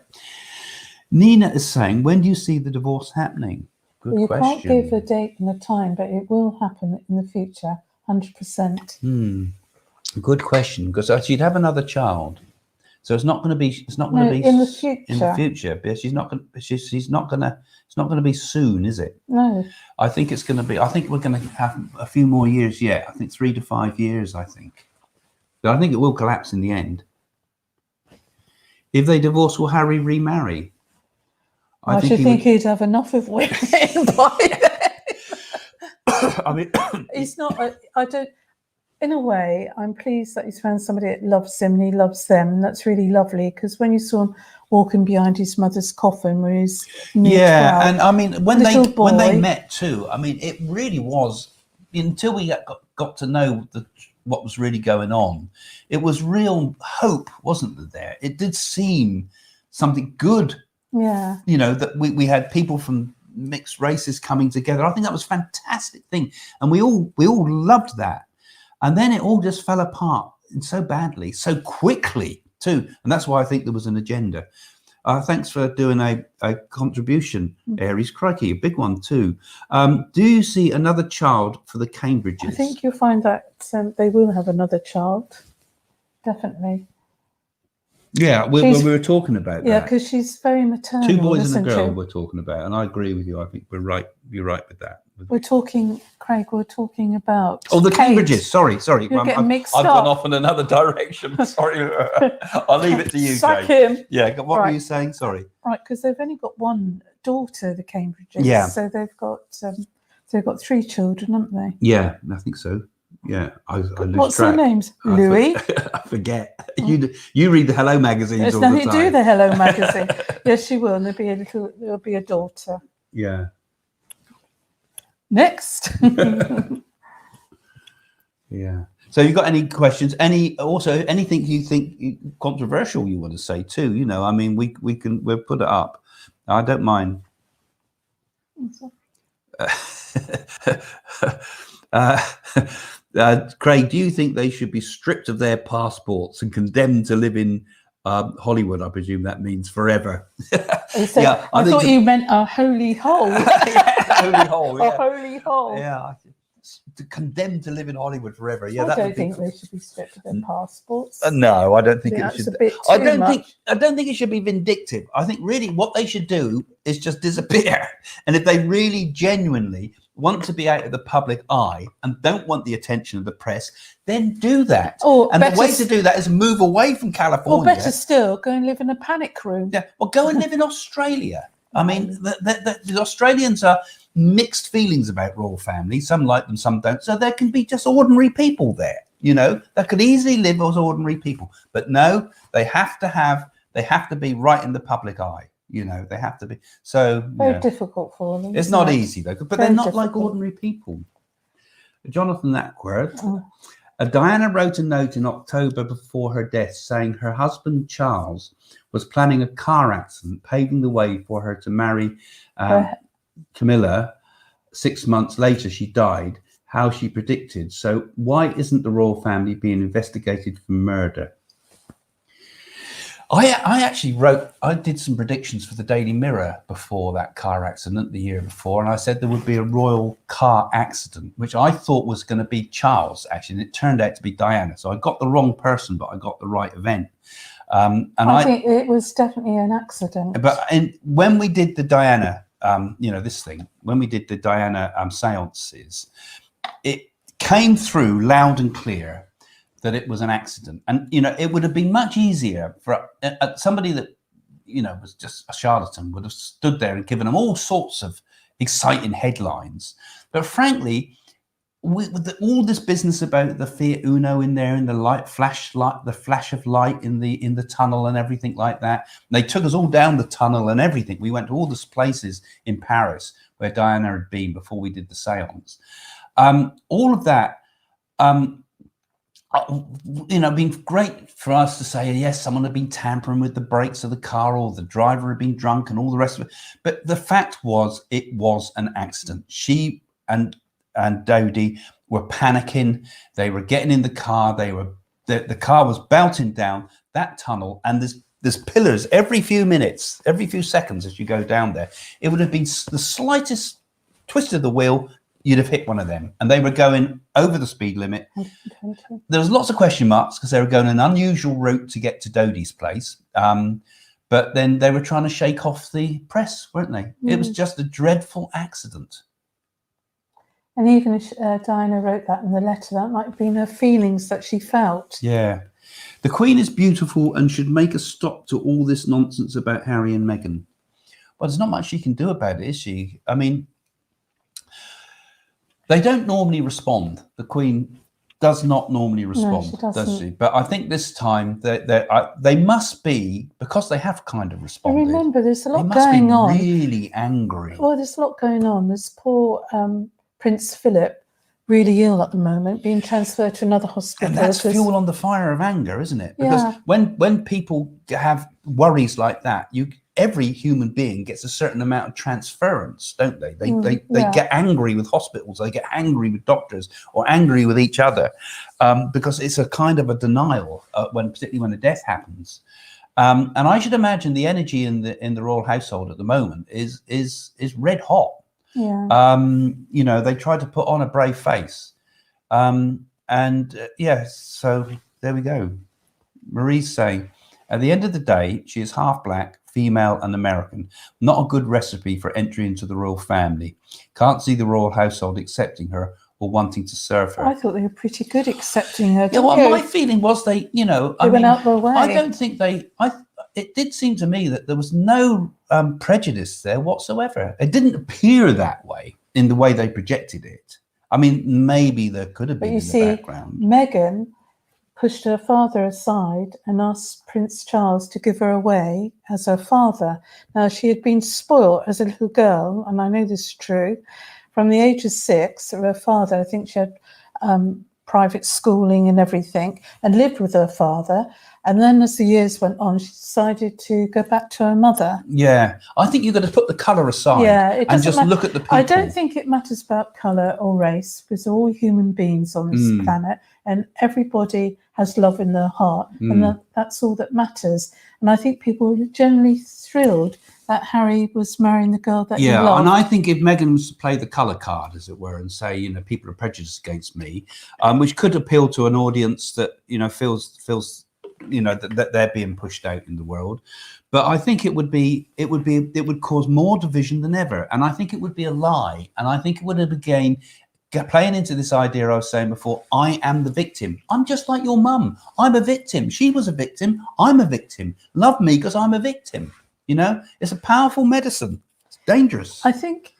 Nina is saying, when do you see the divorce happening? Good question. You can't give a date and a time, but it will happen in the future, 100%. Good question, because she'd have another child, so it's not going to be. It's not going to be in the future. In the future, but she's not going. She's not going to. It's not going to be soon, is it? No. I think it's going to be. I think we're going to have a few more years yet. I think 3 to 5 years. I think, but I think it will collapse in the end. If they divorce, will Harry remarry? I should think he'd have enough of women by then. I mean, it's not. I don't. In a way, I'm pleased that he's found somebody that loves him and he loves them. That's really lovely, because when you saw him walking behind his mother's coffin, where he's and I mean when they met too. I mean, it really was, until we got to know what was really going on. It was real hope, wasn't there? It did seem something good. Yeah, you know, that we had people from mixed races coming together. I think that was a fantastic thing, and we all loved that. And then it all just fell apart so badly, so quickly too. And that's why I think there was an agenda. Thanks for doing a contribution, Aries. Crikey, a big one too. Do you see another child for the Cambridges? I think you'll find that they will have another child, definitely. Yeah, we were talking about that. Yeah, because she's very maternal. 2 boys and a girl we're talking about, and I agree with you. I think we're right. You're right with that. We're talking, Craig. We're talking about. Oh, the Kate. Cambridges. Sorry. You're getting mixed I've up. gone off in another direction. Sorry. I'll leave it to you, Sack Jane. him. Yeah. What were Right. you saying? Sorry. Right, because they've only got one daughter, the Cambridges. Yeah. So they've got 3 children, haven't they? Yeah, I think so. Yeah, I lose What's track. their names? Louis. I forget. You read the Hello magazines There's all the nothing time. to do with the Hello magazine. Yes, she will. And there'll be a daughter. Yeah. Next. Yeah. So you got any questions? Anything you think controversial you want to say too? You know, I mean, we'll put it up. I don't mind. Craig, do you think they should be stripped of their passports and condemned to live in Hollywood? I presume that means forever. Yeah, I thought you meant a holy hole. Yeah, holy hole. Yeah. A holy hole. Yeah, condemned to live in Hollywood forever. Yeah, I don't think they should be stripped of their passports. No, I don't think it should. A bit too much. I don't think it should be vindictive. I think really what they should do is just disappear. And if they really genuinely want to be out of the public eye and don't want the attention of the press, then do that. And the way to do that is move away from California. Or better still, go and live in a panic room. Yeah, well, go and live in Australia. I mean, the Australians are mixed feelings about royal family. Some like them, some don't. So there can be just ordinary people there, you know, that could easily live as ordinary people. But no, they have to be right in the public eye. You know, they have to be. So very difficult for them. It's not easy though, but they're not like ordinary people. Jonathan Ackworth. Diana wrote a note in October before her death saying her husband Charles was planning a car accident, paving the way for her to marry Camilla. 6 months later, she died, how she predicted. So why isn't the royal family being investigated for murder? I did some predictions for the Daily Mirror before that car accident the year before, and I said there would be a royal car accident, which I thought was going to be Charles, actually, and it turned out to be Diana. So I got the wrong person, but I got the right event. And I think it was definitely an accident. But when we did the Diana, when we did the Diana seances, it came through loud and clear that it was an accident. And, you know, it would have been much easier for somebody that, you know, was just a charlatan would have stood there and given them all sorts of exciting headlines. But frankly, with all this business about the Fiat Uno in there, in the flash of light in the tunnel and everything like that, and they took us all down the tunnel and everything. We went to all these places in Paris where Diana had been before we did the seance. All of that, you know, been great for us to say, yes, someone had been tampering with the brakes of the car, or the driver had been drunk, and all the rest of it. But the fact was, it was an accident. She and Dodie were panicking. They were getting in the car. The car was belting down that tunnel, and there's pillars every few minutes, every few seconds as you go down there. It would have been the slightest twist of the wheel, you'd have hit one of them, and they were going over the speed limit. There was lots of question marks because they were going an unusual route to get to Dodie's place. But then they were trying to shake off the press, weren't they? It was just a dreadful accident. And even if Diana wrote that in the letter, that might have been her feelings that she felt. Yeah. The Queen is beautiful and should make a stop to all this nonsense about Harry and Meghan. Well, there's not much she can do about it, is she? I mean, they don't normally respond. The Queen does not normally respond, does she? But I think this time they must be, because they have kind of responded. And remember, there's a lot going on. Really angry. Well, there's a lot going on. There's poor Prince Philip, really ill at the moment, being transferred to another hospital. And that's fuel on the fire of anger, isn't it? Because when people have worries like that, every human being gets a certain amount of transference, don't they? They get angry with hospitals, they get angry with doctors, or angry with each other, because it's a kind of a denial particularly when a death happens. And I should imagine the energy in the royal household at the moment is red hot. Yeah. You know, they try to put on a brave face, so there we go. Marie's saying, at the end of the day, she is half black, female and American. Not a good recipe for entry into the royal family. Can't see the royal household accepting her or wanting to serve her. I thought they were pretty good accepting her. Yeah, well, my feeling was they, you know, They went out their way. I don't think it did seem to me that there was no prejudice there whatsoever. It didn't appear that way in the way they projected it. I mean, maybe there could have been in the background. Meghan pushed her father aside and asked Prince Charles to give her away as her father. Now, she had been spoilt as a little girl, and I know this is true, from the age of 6. Her father, I think she had private schooling and everything, and lived with her father. And then as the years went on, she decided to go back to her mother. Yeah, I think you've got to put the colour aside and just look at the people. I don't think it matters about colour or race, because we're all human beings on this planet, and everybody has love in their heart, and that's all that matters. And I think people were generally thrilled that Harry was marrying the girl that he loved. Yeah, and I think if Meghan was to play the colour card, as it were, and say, you know, people are prejudiced against me, which could appeal to an audience that, you know, feels you know, that they're being pushed out in the world, but I think it would cause more division than ever, and I think it would be a lie, and I think it would have again playing into this idea I was saying before. I am the victim. I'm just like your mum. I'm a victim. She was a victim. I'm a victim. Love me because I'm a victim. You know, it's a powerful medicine. It's dangerous. I think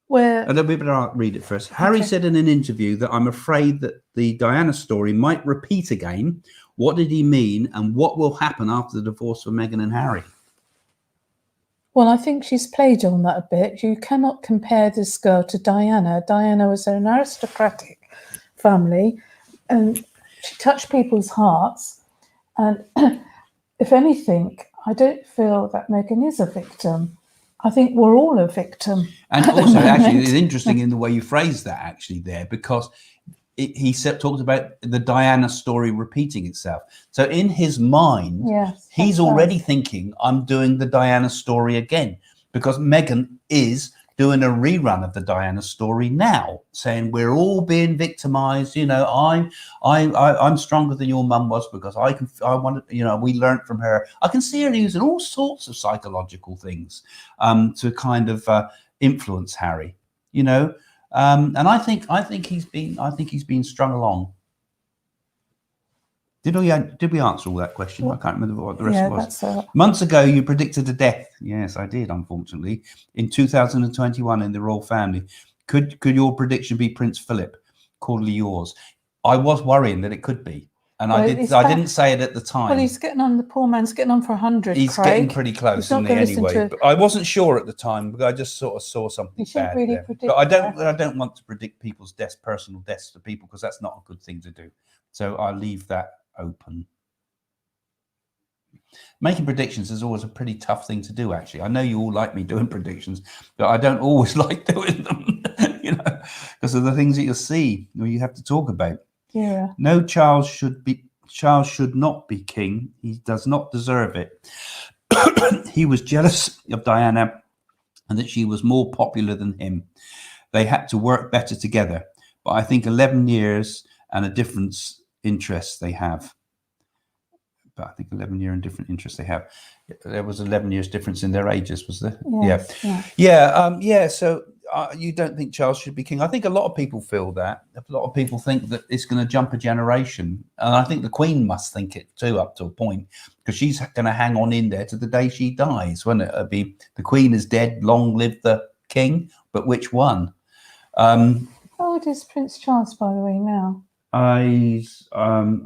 where... And then we better read it first. Harry said in an interview that I'm afraid that the Diana story might repeat again. What did he mean, and what will happen after the divorce for Meghan and Harry? Well, I think she's played on that a bit. You cannot compare this girl to Diana. Diana was an aristocratic family, and she touched people's hearts. And if anything, I don't feel that Meghan is a victim. I think we're all a victim. And also, actually, it's interesting in the way you phrase that, actually, there, because he talked about the Diana story repeating itself. So in his mind, he's already thinking, I'm doing the Diana story again, because Meghan is doing a rerun of the Diana story now, saying we're all being victimized. You know, I'm stronger than your mum was because I wanted, you know, we learned from her. I can see her using all sorts of psychological things to kind of influence Harry, you know. And I think he's been strung along. Did we answer all that question? I can't remember what the rest was. Months ago, you predicted a death. Yes, I did, unfortunately, in 2021 in the royal family. Could your prediction be Prince Philip? Cordially yours. I was worrying that it could be, and I didn't say it at the time. Well, he's getting on. The poor man's getting on for 100. He's getting pretty close, isn't he? Anyway, but I wasn't sure at the time, but I just sort of saw something bad really there. But I don't want to predict people's deaths, personal deaths to people, because that's not a good thing to do. So I leave that open. Making predictions is always a pretty tough thing to do, actually. I know you all like me doing predictions, but I don't always like doing them, you know, because of the things that you'll see or you have to talk about. Yeah. No, Charles should not be king. He does not deserve it. He was jealous of Diana and that she was more popular than him. They had to work better together. But I think 11 years and a difference interests they have. But I think 11 year and different interests they have. There was 11 years difference in their ages, was there? Yes, yeah. So you don't think Charles should be king? I think a lot of people feel that. A lot of people think that it's going to jump a generation, and I think the Queen must think it too, up to a point, because she's going to hang on in there to the day she dies, won't it? It'll be the Queen is dead, long live the King, but which one? How old is Prince Charles, by the way, now? I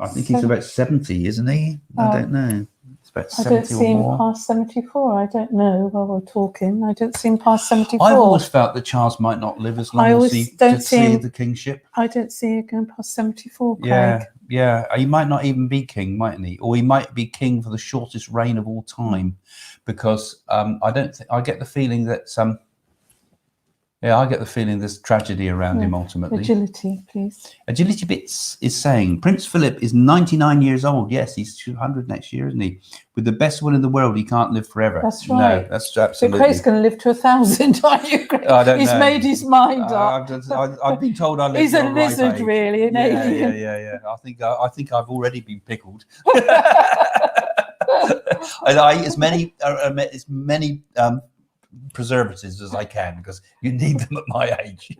think he's about 70, isn't he? I don't know. It's about 70 or more. I don't see him past 74. I don't know while we're talking. I don't see him past 74. I've always felt that Charles might not live as long as he did see the kingship. I don't see him going past 74, Craig. Yeah. He might not even be king, mightn't he? Or he might be king for the shortest reign of all time, because I get the feeling that I get the feeling there's tragedy around him ultimately. Agility, please. Agility Bits is saying Prince Philip is 99 years old. Yes, he's 200 next year, isn't he? With the best will in the world, he can't live forever. That's right. No, that's absolutely. So Craig's going to live to 1,000, aren't you, Craig? I don't know. He's made his mind up. I've been told I live. He's a lizard, really, an alien. Yeah. I think I've already been pickled. I eat as many preservatives as I can because you need them at my age.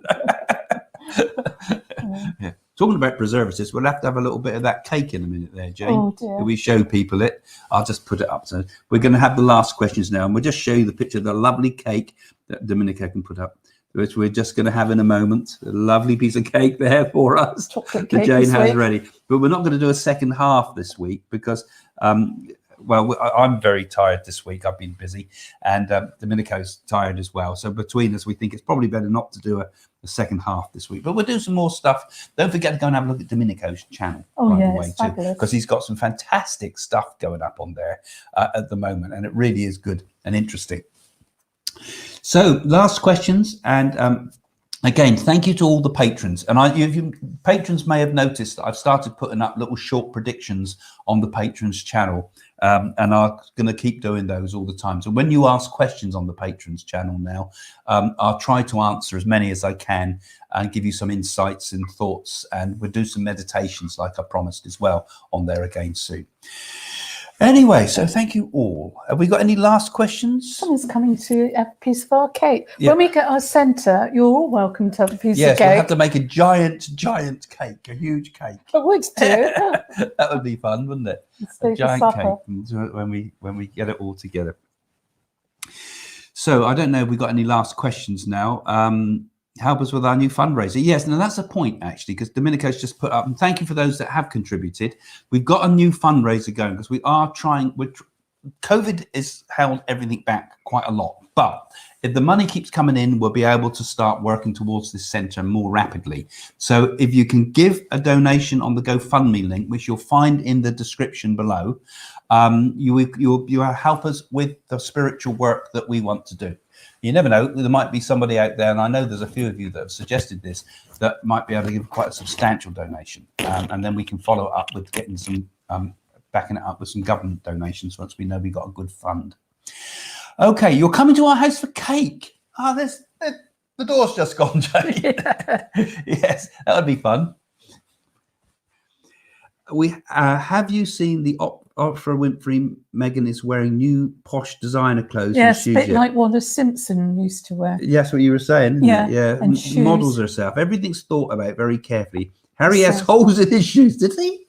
Yeah. Talking about preservatives, we'll have to have a little bit of that cake in a minute there, Jane. Oh dear. We show people it. I'll just put it up. So we're going to have the last questions now, and we'll just show you the picture of the lovely cake that Dominica can put up, which we're just going to have in a moment. A lovely piece of cake there for us Chocolate that cake Jane this has week. ready. But we're not going to do a second half this week because, well, I'm very tired this week. I've been busy, and Domenico's tired as well. So between us, we think it's probably better not to do a second half this week. But we'll do some more stuff. Don't forget to go and have a look at Domenico's channel. Oh, by yeah, the way, it's too, fabulous. because he's got some fantastic stuff going up on there at the moment, and it really is good and interesting. So last questions, and again, thank you to all the patrons. And patrons may have noticed that I've started putting up little short predictions on the patrons channel, and I'm going to keep doing those all the time. So when you ask questions on the patrons channel now, I'll try to answer as many as I can and give you some insights and thoughts, and we'll do some meditations like I promised as well on there again soon. Anyway, so thank you all. Have we got any last questions? Someone's coming to have a piece of our cake. Yeah. When we get our centre, you're all welcome to have a piece Yes, of cake. we'll have to make a giant cake, a huge cake. I would do. That would be fun, wouldn't it? Stay A for giant supper. cake when we get it all together. So I don't know if we got any last questions now. Help us with our new fundraiser. Yes, now that's a point actually, because Domenico's just put up, and thank you for those that have contributed. We've got a new fundraiser going because we are trying. COVID has held everything back quite a lot, but if the money keeps coming in, we'll be able to start working towards this centre more rapidly. So if you can give a donation on the GoFundMe link, which you'll find in the description below, you'll help us with the spiritual work that we want to do. You never know, there might be somebody out there, and I know there's a few of you that have suggested this, that might be able to give quite a substantial donation, and then we can follow it up with getting some backing it up with some government donations once we know we got a good fund. Okay, you're coming to our house for cake. The door's just gone, Jane. Yeah. Yes, that would be fun. We have you seen the Oprah Winfrey? Meghan is wearing new posh designer clothes. Yes, a and bit shoes. like Wallace Simpson used to wear. Yes, what you were saying. Isn't Yeah, it? Yeah. and shoes. Models herself. Everything's thought about very carefully. Harry has So- holes in his shoes. Did he?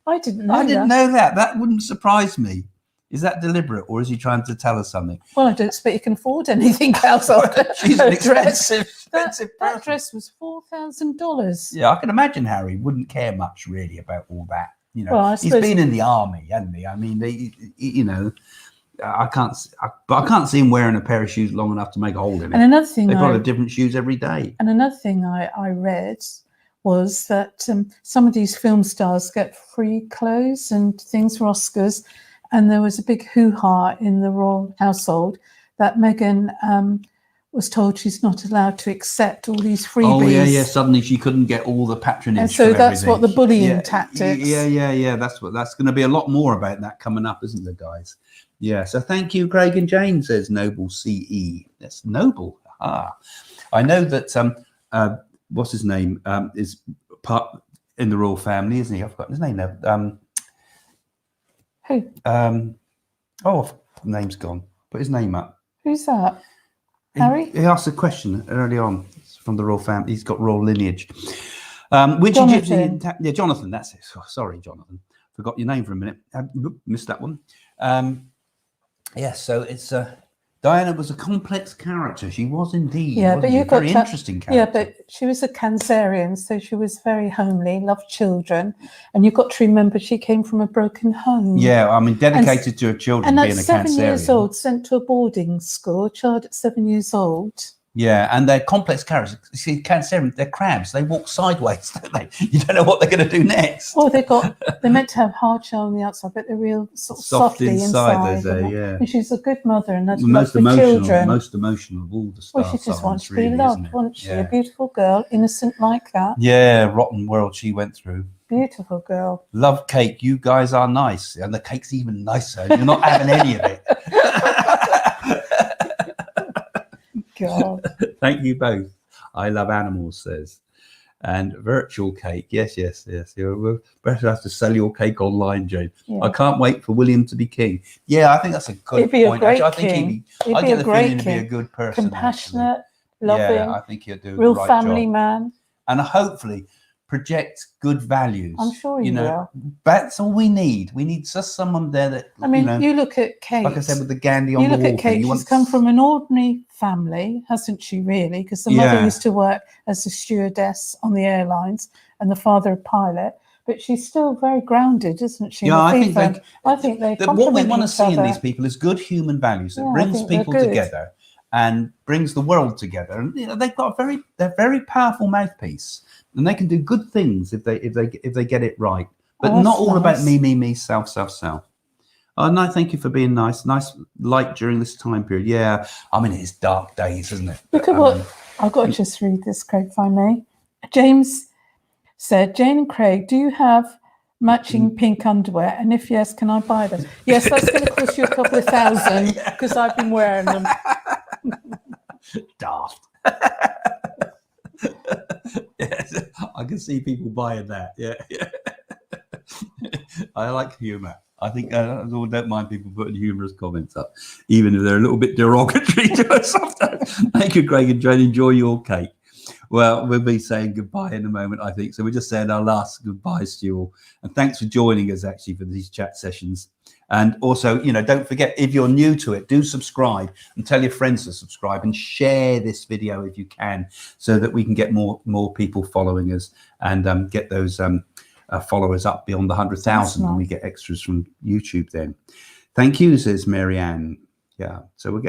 I didn't know I didn't that. know that. That wouldn't surprise me. Is that deliberate, or is he trying to tell us something? Well, I don't expect you can afford anything else on She's an her dress. expensive That person. dress was $4,000. Yeah, I can imagine Harry wouldn't care much really about all that. You know, Well, I he's suppose- been in the army, hasn't he? I mean, you know, I can't see him wearing a pair of shoes long enough to make a hole in And it. another thing They probably have different shoes every day. I read was that some of these film stars get free clothes and things for Oscars, and there was a big hoo-ha in the royal household that Meghan was told she's not allowed to accept all these freebies. Oh yeah. Suddenly she couldn't get all the patronage. And so from that's what the everything. bullying tactics. Yeah. That's going to be a lot more about that coming up, isn't there, guys? Yeah. So thank you, Craig and Jane, says Noble CE. That's Noble. I know that what's his name is part in the royal family, isn't he? I've forgotten his name now. Who? The name's gone. Put his name up. Who's that? Harry? He asked a question early on from the royal family. He's got royal lineage. Which Jonathan. Egyptian? Yeah, Jonathan. That's it. Oh, sorry, Jonathan. Forgot your name for a minute. Missed that one. Yes. So it's Diana was a complex character. She was indeed. Yeah, wasn't but she? you've got very to- interesting character. Yeah, but she was a Cancerian, so she was very homely, loved children, and you've got to remember she came from a broken home. Yeah, I mean, dedicated to her children, And being at a 7 years Cancerian. old, sent to a boarding school, a child at 7 years old. Yeah, and they're complex characters. You see, Cancerian, they're crabs. They walk sideways, don't they? You don't know what they're going to do next. Well, they're meant to have hard shell on the outside, but they're real sort of Soft softly inside, inside. they're yeah. And she's a good mother and that's Most the emotional, children. most emotional of all the stars. Well, she just wants to be loved, wants she? A beautiful girl, innocent like that. Yeah, rotten world she went through. Beautiful girl. Love cake. You guys are nice, and the cake's even nicer. You're not having any of it. God. Thank you both. I love animals, says. And virtual cake. Yes. We'll better have to sell your cake online, Jane. Yeah. I can't wait for William to be king. Yeah, I think that's a good He'd be point. a great Actually, I king. think He'd I be get a the great feeling he'd be a king. good person. Compassionate, actually. loving, Yeah, I think he'll do real the right family job. man. And hopefully project good values. I'm sure he will. That's all we need. We need just someone there that, I mean, you look at Kate. like I said, with the Gandhi on you the look wall at Kate, thing. she's come from an ordinary family, hasn't she, really? Because the mother used to work as a stewardess on the airlines and the father a pilot. But she's still very grounded, isn't she? Yeah, I think they what we want to see in other. these people is good human values that Yeah, brings people together and brings the world together. And they've got they're very powerful mouthpiece, and they can do good things if they get it right. But not all about me, self. Oh no, thank you for being nice light during this time period. Yeah, I mean it's dark days, isn't it? Look at what I've got to just read this, Craig, if I may. James said, Jane and Craig, do you have matching pink underwear? And if yes, can I buy them? Yes, that's going to cost you a couple of thousand because I've been wearing them. Daft. Yes, I can see people buying that. Yeah. I like humour. I think I don't mind people putting humorous comments up, even if they're a little bit derogatory to us sometimes. Thank you, Craig and Jane. Enjoy your cake. Well, we'll be saying goodbye in a moment, I think. So we're just saying our last goodbyes to you all. And thanks for joining us, actually, for these chat sessions. And also, don't forget, if you're new to it, do subscribe and tell your friends to subscribe and share this video if you can, so that we can get more people following us and get those followers up beyond the 100,000, and we get extras from YouTube then. Thank you, says Marianne. Yeah, so we're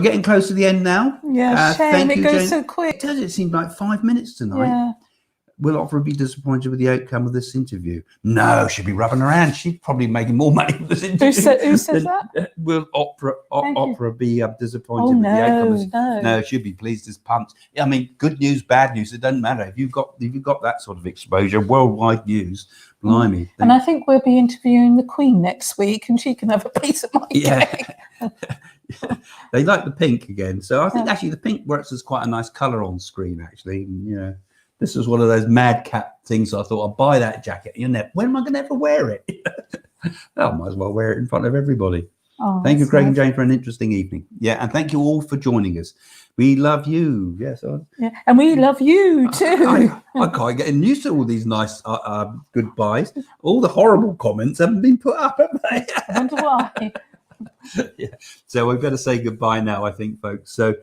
getting close to the end now. Yeah, shame it goes so quick. Does it seem like 5 minutes tonight? Yeah. Will Opera be disappointed with the outcome of this interview? No, she'd be rubbing her hands. She'd probably be making more money with this interview. Who says that? Will Opera be disappointed with the outcome of this? No, she'd be pleased as punch. I mean, good news, bad news, it doesn't matter. If you've got that sort of exposure, worldwide news, blimey. And I think we'll be interviewing the Queen next week, and she can have a piece of my cake. They like the pink again. So I think actually the pink works as quite a nice colour on screen, actually. And, this was one of those madcap things. I thought I'll buy that jacket. When am I going to ever wear it? I might as well wear it in front of everybody. Thank you, Craig and Jane, for an interesting evening. Yeah, and thank you all for joining us. We love you. Yes, and we love you too. I can't get used to all these nice goodbyes. All the horrible comments haven't been put up, have they? I wonder why. Yeah. So we've got to say goodbye now, I think, folks. So.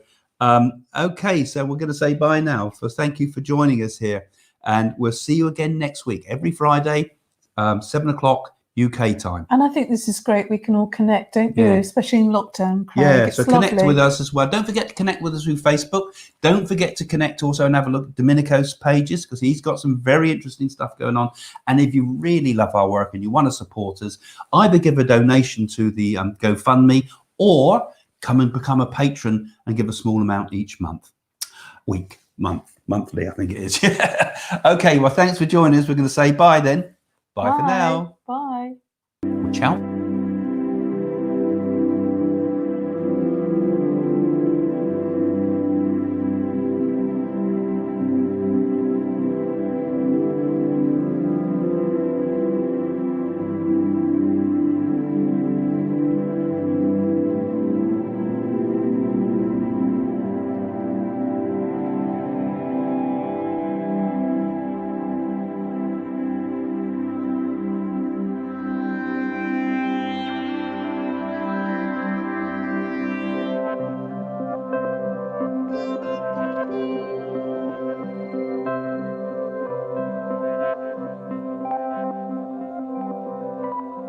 Okay, so we're going to say bye now. So thank you for joining us here, and we'll see you again next week, every Friday, 7 o'clock UK time. And I think this is great. We can all connect, don't you? Especially in lockdown, Craig. Yeah, so connect with us as well. Don't forget to connect with us through Facebook. Don't forget to connect also and have a look at Domenico's pages, because he's got some very interesting stuff going on. And if you really love our work and you want to support us, either give a donation to the GoFundMe, or come and become a patron and give a small amount each monthly, I think it is. Okay, well, thanks for joining us. We're going to say bye then. Bye for now. Bye. Ciao.